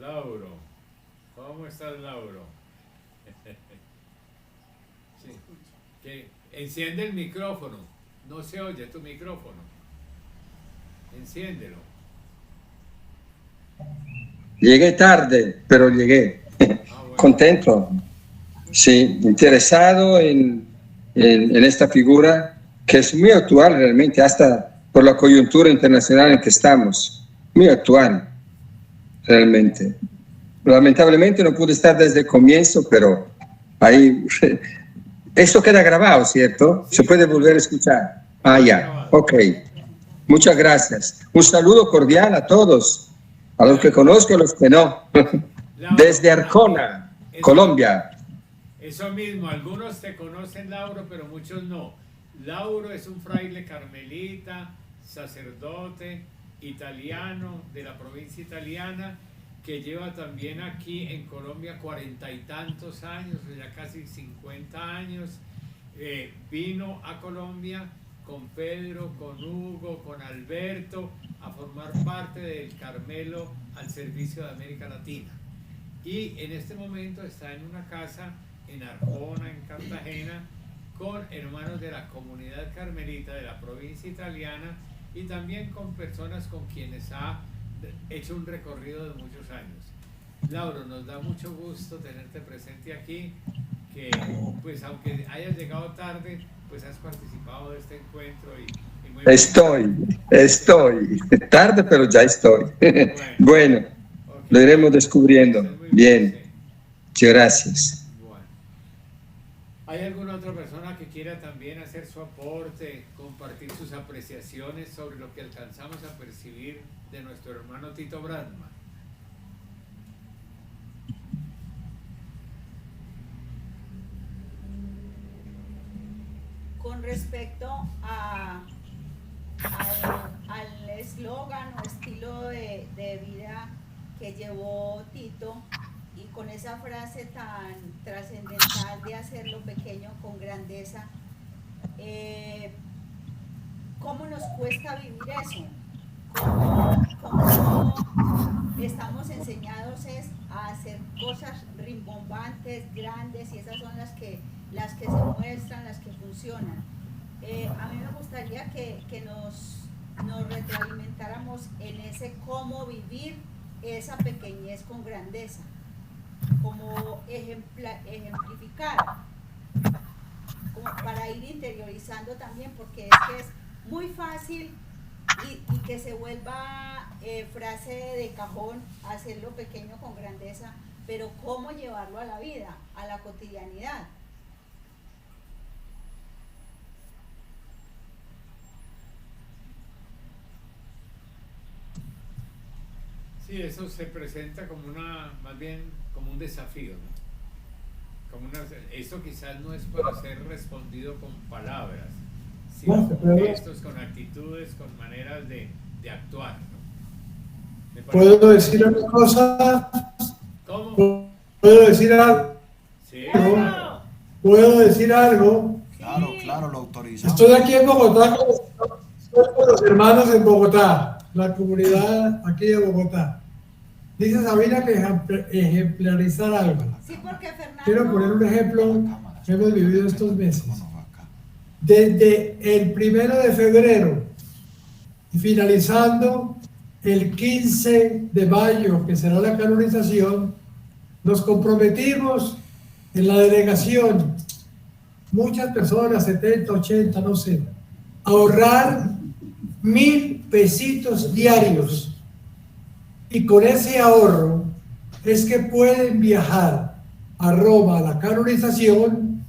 Lauro, ¿cómo estás, Lauro? Sí. Que enciende el micrófono, no se oye tu micrófono. Enciéndelo. Llegué tarde, pero llegué. Bueno. Contento. Sí, interesado en esta figura que es muy actual realmente, hasta por la coyuntura internacional en que estamos. Muy actual, realmente. Lamentablemente no pude estar desde el comienzo, pero ahí... Esto queda grabado, ¿cierto? Sí. Se puede volver a escuchar. Ah, ya. Ok. Muchas gracias. Un saludo cordial a todos. A los que conozco, a los que no. Desde Arjona, Colombia. Eso mismo, algunos te conocen, Lauro, pero muchos no. Lauro es un fraile carmelita, sacerdote italiano de la provincia italiana, que lleva también aquí en Colombia 40 y tantos años, ya casi 50 años. Vino a Colombia con Pedro, con Hugo, con Alberto, a formar parte del Carmelo al servicio de América Latina. Y en este momento está en una casa en Arjona, en Cartagena, con hermanos de la comunidad carmelita de la provincia italiana y también con personas con quienes ha hecho un recorrido de muchos años. Lauro, nos da mucho gusto tenerte presente aquí, que pues aunque hayas llegado tarde, pues has participado de este encuentro y muy Estoy tarde, pero ya estoy. Bueno, okay. Lo iremos descubriendo. Bien, muchas gracias. Bueno. ¿Hay alguna otra persona que quiera también hacer su aporte, compartir sus apreciaciones sobre lo que alcanzamos a percibir de nuestro hermano Tito Bradman? Con respecto al eslogan o estilo de vida que llevó Tito, y con esa frase tan trascendental de hacer lo pequeño con grandeza, ¿cómo nos cuesta vivir eso? ¿Cómo estamos enseñados a hacer cosas rimbombantes, grandes, y esas son las que se muestran, las que funcionan? A mí me gustaría que nos retroalimentáramos en ese cómo vivir esa pequeñez con grandeza, como ejemplificar, como para ir interiorizando también, porque es que es muy fácil y que se vuelva frase de cajón, hacerlo pequeño con grandeza, pero cómo llevarlo a la vida, a la cotidianidad. Sí, eso se presenta como más bien como un desafío, ¿no? Esto quizás no es para ser respondido con palabras, sino con gestos, con actitudes, con maneras de actuar, ¿no? ¿Puedo decir una cosa? ¿Cómo? ¿Puedo decir algo? Sí. ¿Puedo decir algo? Claro, lo autorizamos. Estoy aquí en Bogotá, estoy con los hermanos en Bogotá, la comunidad aquí de Bogotá. Dice Sabina que ejemplarizar algo. Sí, porque Fernando... Quiero poner un ejemplo que hemos vivido estos meses. Desde el 1 de febrero y finalizando el 15 de mayo, que será la canonización, nos comprometimos en la delegación, muchas personas, 70, 80, no sé, a ahorrar 1.000 pesitos diarios. Y con ese ahorro es que pueden viajar a Roma a la canonización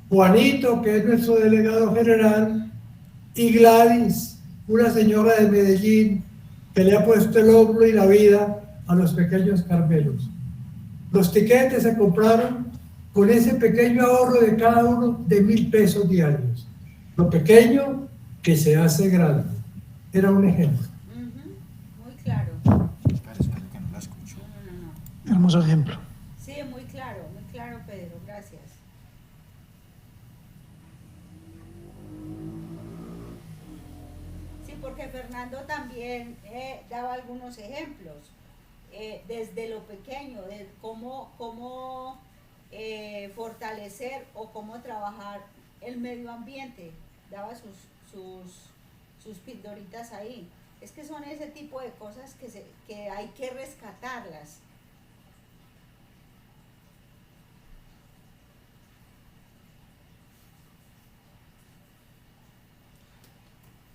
Juanito, que es nuestro delegado general, y Gladys, una señora de Medellín que le ha puesto el hombro y la vida a los pequeños Carmelos. Los tiquetes se compraron con ese pequeño ahorro de cada uno de 1.000 pesos diarios. Lo pequeño que se hace grande. Era un ejemplo. Muy claro. Espera que no la escucho. No. Hermoso ejemplo. Sí, muy claro, Pedro, gracias. Sí, porque Fernando también daba algunos ejemplos, desde lo pequeño, de cómo fortalecer o cómo trabajar el medio ambiente, daba sus pildoritas ahí. Es que son ese tipo de cosas que hay que rescatarlas.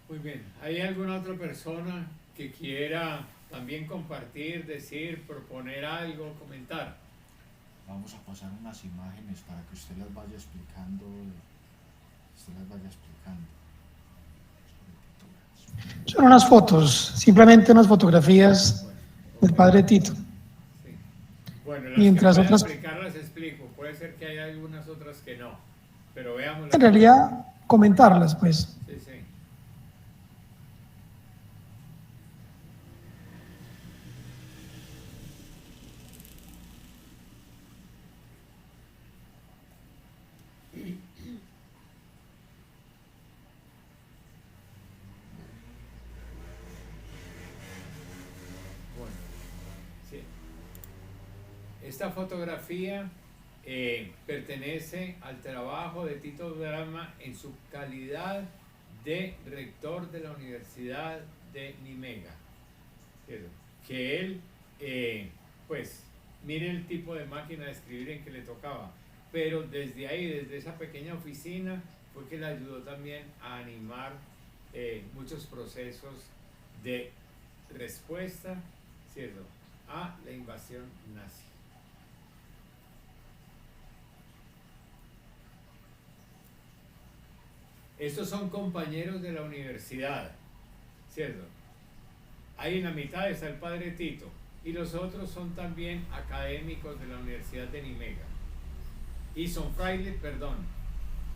Muy bien. ¿Hay alguna otra persona que quiera también compartir, decir, proponer algo, comentar? Vamos a pasar unas imágenes para que usted las vaya explicando. Son unas fotos, simplemente unas fotografías del padre Tito. Sí. Bueno, las Mientras que pueda otras, explicar las explico. Puede ser que haya algunas otras que no, pero veamos. en realidad, comentarlas, pues. Sí, sí. Bueno, sí. Esta fotografía pertenece al trabajo de Tito Bradman en su calidad de rector de la Universidad de Nimega. Que él, pues, mire el tipo de máquina de escribir en que le tocaba, pero desde ahí, desde esa pequeña oficina, fue que le ayudó también a animar muchos procesos de respuesta, ¿cierto?, a la invasión nazi. Estos son compañeros de la universidad, ¿cierto? Ahí en la mitad está el padre Tito, y los otros son también académicos de la Universidad de Nimega. Y son frailes, perdón,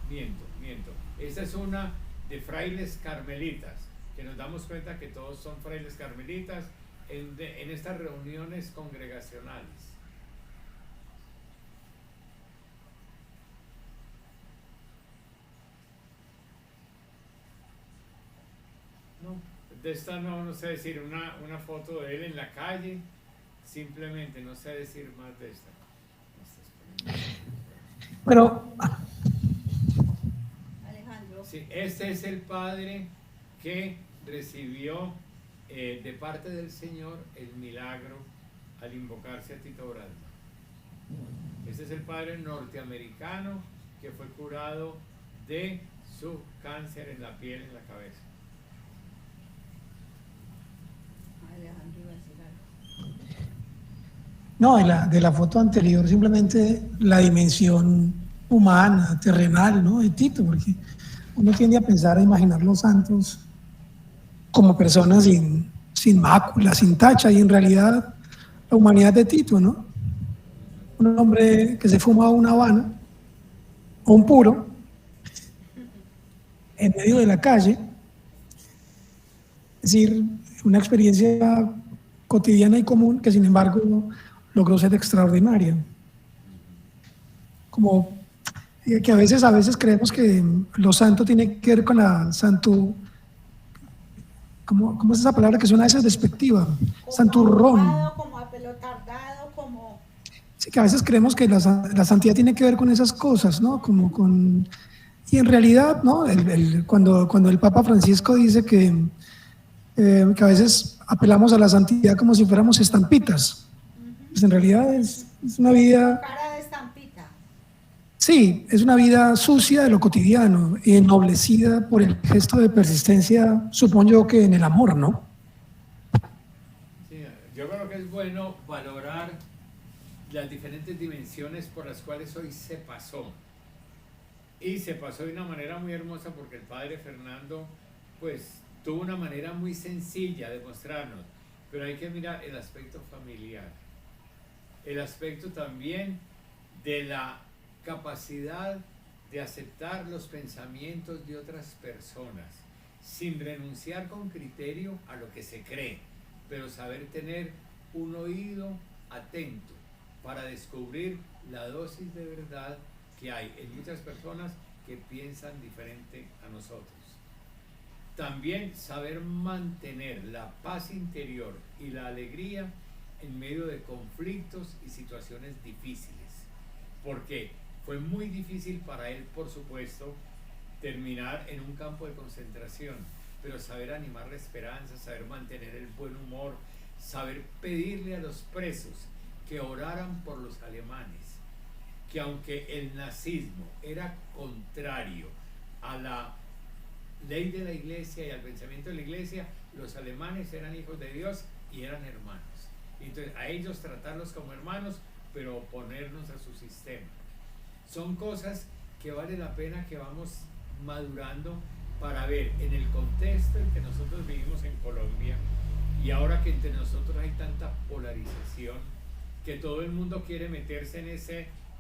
miento. Esta es una de frailes carmelitas, que nos damos cuenta que todos son frailes carmelitas en estas reuniones congregacionales. No, de esta no sé decir una foto de él en la calle, simplemente no sé decir más de esta. Pero Alejandro. Sí, este es el padre que recibió de parte del Señor el milagro al invocarse a Tito Branda. Este es el padre norteamericano que fue curado de su cáncer en la piel, en la cabeza. Alejandro iba a decir algo. no, de la foto anterior, simplemente la dimensión humana, terrenal, ¿no? De Tito, porque uno tiende a pensar, a imaginar los santos como personas sin mácula, sin tacha, y en realidad la humanidad de Tito, ¿no? Un hombre que se fuma una habana o un puro en medio de la calle, es decir, una experiencia cotidiana y común que sin embargo logró ser extraordinaria. Como que a veces creemos que lo santo tiene que ver con la ¿cómo es esa palabra que suena a veces despectiva? Santurrón. Como apelotardado, como... Sí, que a veces creemos que la santidad tiene que ver con esas cosas, ¿no? Y en realidad, ¿no? Cuando el Papa Francisco dice que a veces apelamos a la santidad como si fuéramos estampitas, pues en realidad es una vida... Cara de estampita. Sí, es una vida sucia de lo cotidiano, ennoblecida por el gesto de persistencia, supongo yo que en el amor, ¿no? Sí, yo creo que es bueno valorar las diferentes dimensiones por las cuales hoy se pasó. Y se pasó de una manera muy hermosa porque el padre Fernando, pues, tuvo una manera muy sencilla de mostrarnos, pero hay que mirar el aspecto familiar, el aspecto también de la capacidad de aceptar los pensamientos de otras personas, sin renunciar con criterio a lo que se cree, pero saber tener un oído atento para descubrir la dosis de verdad que hay en muchas personas que piensan diferente a nosotros. También saber mantener la paz interior y la alegría en medio de conflictos y situaciones difíciles, porque fue muy difícil para él, por supuesto, terminar en un campo de concentración, pero saber animar la esperanza, saber mantener el buen humor, saber pedirle a los presos que oraran por los alemanes, que aunque el nazismo era contrario a la ley de la iglesia y al pensamiento de la iglesia, los alemanes eran hijos de Dios y eran hermanos. Entonces a ellos tratarlos como hermanos, pero oponernos a su sistema. Son cosas que vale la pena que vamos madurando para ver en el contexto en que nosotros vivimos en Colombia, y ahora que entre nosotros hay tanta polarización, que todo el mundo quiere meterse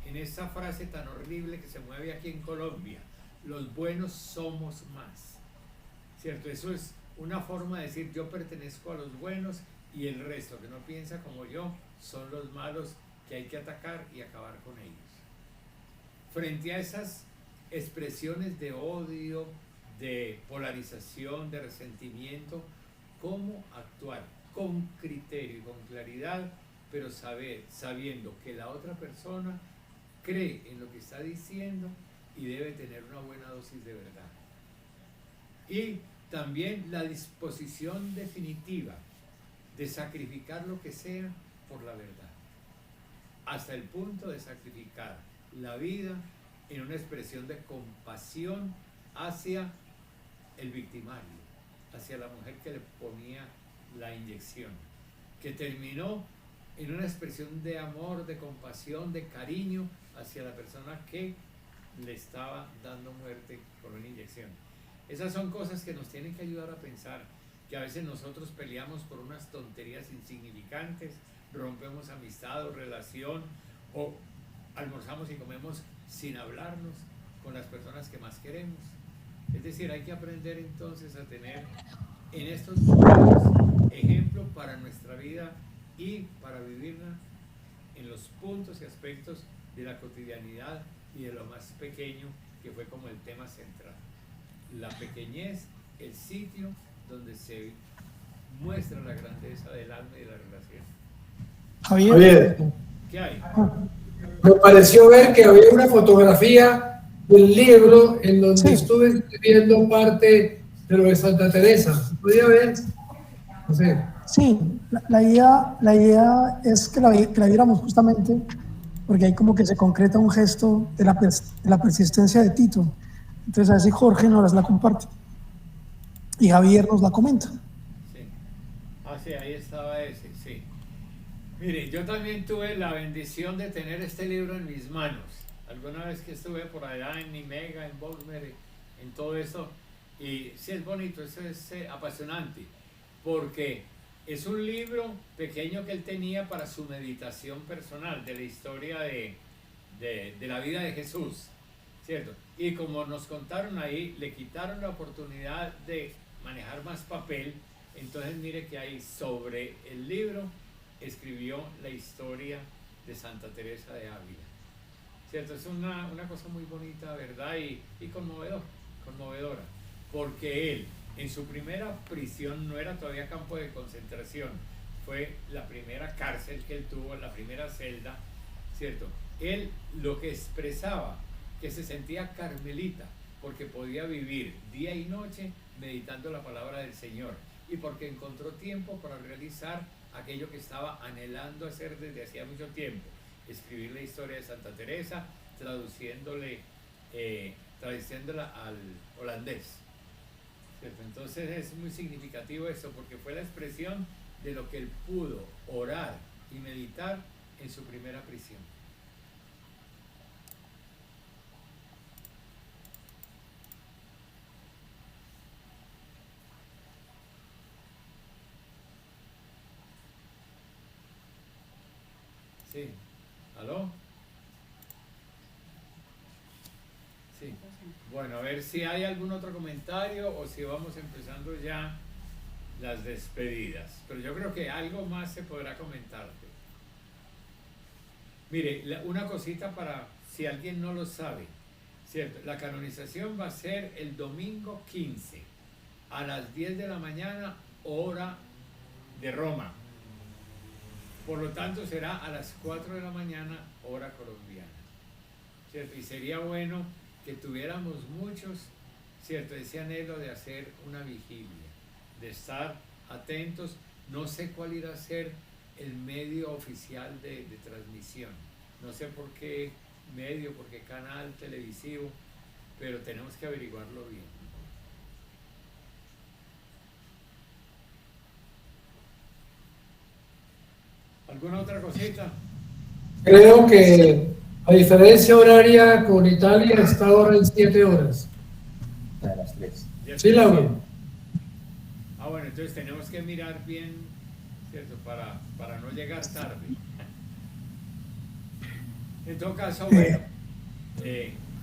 en esa frase tan horrible que se mueve aquí en Colombia: los buenos somos más, ¿cierto? Eso es una forma de decir: yo pertenezco a los buenos y el resto que no piensa como yo son los malos que hay que atacar y acabar con ellos. Frente a esas expresiones de odio, de polarización, de resentimiento, ¿cómo actuar? Con criterio y con claridad, pero sabiendo que la otra persona cree en lo que está diciendo y debe tener una buena dosis de verdad. Y también la disposición definitiva de sacrificar lo que sea por la verdad, hasta el punto de sacrificar la vida en una expresión de compasión hacia el victimario, hacia la mujer que le ponía la inyección, que terminó en una expresión de amor, de compasión, de cariño hacia la persona que le estaba dando muerte con una inyección. Esas son cosas que nos tienen que ayudar a pensar, que a veces nosotros peleamos por unas tonterías insignificantes, rompemos amistad o relación, o almorzamos y comemos sin hablarnos con las personas que más queremos. Es decir, hay que aprender entonces a tener en estos momentos ejemplo para nuestra vida y para vivirla en los puntos y aspectos de la cotidianidad y de lo más pequeño, que fue como el tema central. La pequeñez, el sitio donde se muestra la grandeza del alma y de la relación. Javier, ¿Qué hay? me pareció ver que había una fotografía del libro en donde estuve escribiendo parte de lo de Santa Teresa. ¿Se podía ver? No sé. Sí, la idea es que la viéramos justamente porque ahí como que se concreta un gesto de la persistencia de Tito. Entonces así Jorge nos la comparte y Javier nos la comenta. Sí. Ah, sí, ahí estaba ese, sí. Mire, yo también tuve la bendición de tener este libro en mis manos. Alguna vez que estuve por allá en Nimega, en Boxmer, en todo eso, y sí es bonito, eso es apasionante, porque es un libro pequeño que él tenía para su meditación personal de la historia de la vida de Jesús, ¿cierto? Y como nos contaron ahí, le quitaron la oportunidad de manejar más papel, entonces mire que ahí sobre el libro escribió la historia de Santa Teresa de Ávila, ¿cierto? Es una cosa muy bonita, ¿verdad? Y conmovedora, porque él en su primera prisión no era todavía campo de concentración, fue la primera cárcel que él tuvo, la primera celda, ¿cierto? Él lo que expresaba, que se sentía carmelita, porque podía vivir día y noche meditando la palabra del Señor, y porque encontró tiempo para realizar aquello que estaba anhelando hacer desde hacía mucho tiempo, escribir la historia de Santa Teresa, traduciéndola al holandés. ¿Cierto? Entonces es muy significativo eso, porque fue la expresión de lo que él pudo orar y meditar en su primera prisión. Sí. ¿Aló? Sí. Bueno, a ver si hay algún otro comentario o si vamos empezando ya las despedidas. Pero yo creo que algo más se podrá comentar. Mire, una cosita para si alguien no lo sabe, ¿cierto? La canonización va a ser el domingo 15 a las 10 de la mañana, hora de Roma. Por lo tanto, será a las 4 de la mañana, hora colombiana, ¿cierto? Y sería bueno que tuviéramos muchos, ¿cierto? Ese anhelo de hacer una vigilia, de estar atentos. No sé cuál irá a ser el medio oficial de transmisión. No sé por qué medio, por qué canal televisivo, pero tenemos que averiguarlo bien. ¿Alguna otra cosita? Creo que a diferencia horaria con Italia está ahora en 7 horas. A las 3. Sí, Laura. Ah, bueno, entonces tenemos que mirar bien, ¿cierto? Para no llegar tarde. En todo caso, bueno.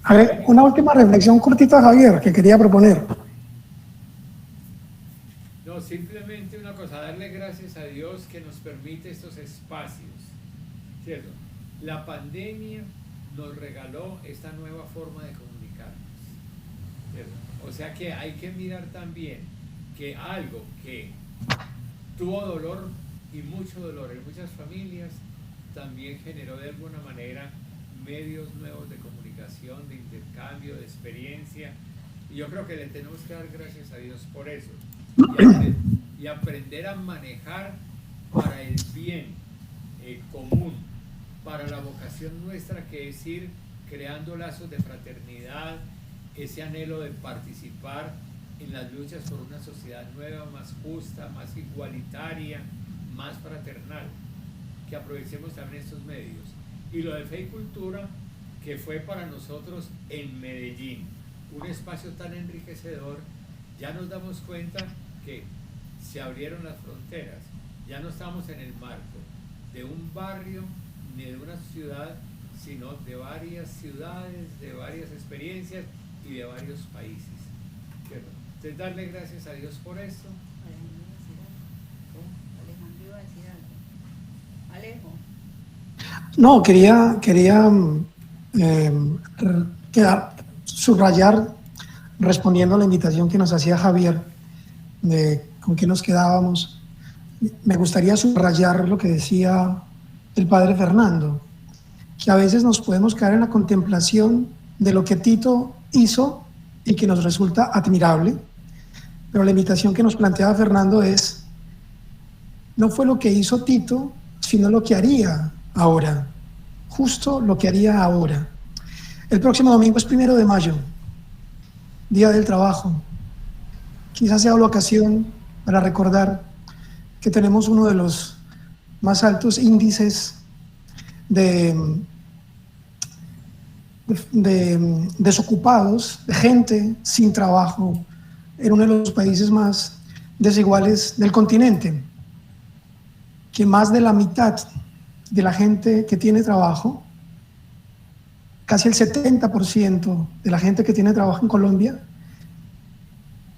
A ver, una última reflexión cortita, Javier, que quería proponer. No, simplemente una cosa, darle gracias a Dios que nos permite estos espacios, ¿cierto? La pandemia nos regaló esta nueva forma de comunicarnos, ¿cierto? O sea que hay que mirar también que algo que tuvo dolor y mucho dolor en muchas familias, también generó de alguna manera medios nuevos de comunicación, de intercambio, de experiencia. Y yo creo que le tenemos que dar gracias a Dios por eso. Y aprender a manejar para el bien común, para la vocación nuestra, que es ir creando lazos de fraternidad, ese anhelo de participar en las luchas por una sociedad nueva, más justa, más igualitaria, más fraternal, que aprovechemos también estos medios. Y lo de Fe y Cultura, que fue para nosotros en Medellín, un espacio tan enriquecedor, ya nos damos cuenta que se abrieron las fronteras, ya no estamos en el marco de un barrio ni de una ciudad, sino de varias ciudades, de varias experiencias y de varios países. ¿Cierto? Entonces, darle gracias a Dios por esto. Alejandro iba a decir algo. Alejo. No, quería subrayar, respondiendo a la invitación que nos hacía Javier, de con qué nos quedábamos. Me gustaría subrayar lo que decía el padre Fernando, que a veces nos podemos quedar en la contemplación de lo que Tito hizo y que nos resulta admirable, pero la invitación que nos planteaba Fernando es, no fue lo que hizo Tito, sino lo que haría ahora, justo lo que haría ahora. El próximo domingo es 1 de mayo, Día del Trabajo. Quizás sea la ocasión para recordar que tenemos uno de los más altos índices de desocupados, de gente sin trabajo, en uno de los países más desiguales del continente, que más de la mitad de la gente que tiene trabajo, casi el 70% de la gente que tiene trabajo en Colombia,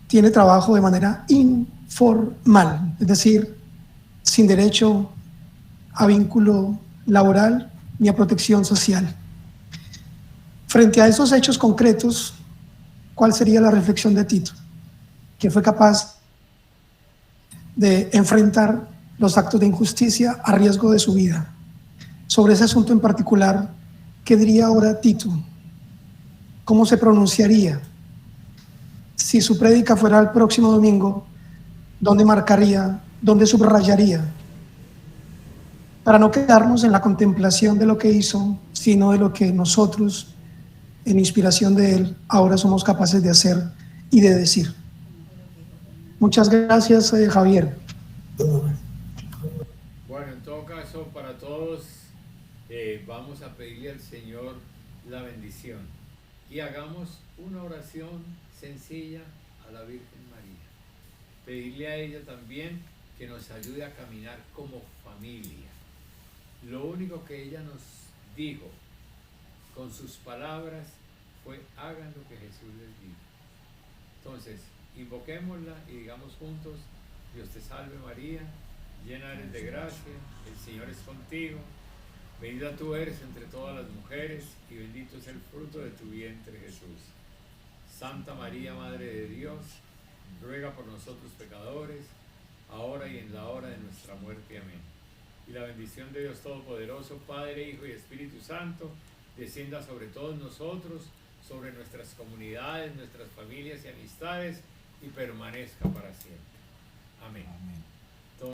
tiene trabajo de manera informal, es decir, sin derecho a vínculo laboral ni a protección social. Frente a esos hechos concretos, ¿cuál sería la reflexión de Tito? Que fue capaz de enfrentar los actos de injusticia a riesgo de su vida. Sobre ese asunto en particular, ¿qué diría ahora Tito? ¿Cómo se pronunciaría? Si su prédica fuera el próximo domingo, ¿dónde marcaría, dónde subrayaría? Para no quedarnos en la contemplación de lo que hizo, sino de lo que nosotros, en inspiración de él, ahora somos capaces de hacer y de decir. Muchas gracias, Javier. Bueno, en todo caso, para todos, vamos a pedirle al Señor la bendición y hagamos una oración sencilla a la Virgen María. Pedirle a ella también que nos ayude a caminar como familia. Lo único que ella nos dijo con sus palabras fue: hagan lo que Jesús les dijo. Entonces, invoquémosla y digamos juntos: Dios te salve María, llena eres de gracia, el Señor es contigo, bendita tú eres entre todas las mujeres y bendito es el fruto de tu vientre Jesús. Santa María, Madre de Dios, ruega por nosotros pecadores, ahora y en la hora de nuestra muerte. Amén. Y la bendición de Dios Todopoderoso, Padre, Hijo y Espíritu Santo, descienda sobre todos nosotros, sobre nuestras comunidades, nuestras familias y amistades, y permanezca para siempre. Amén. Amén.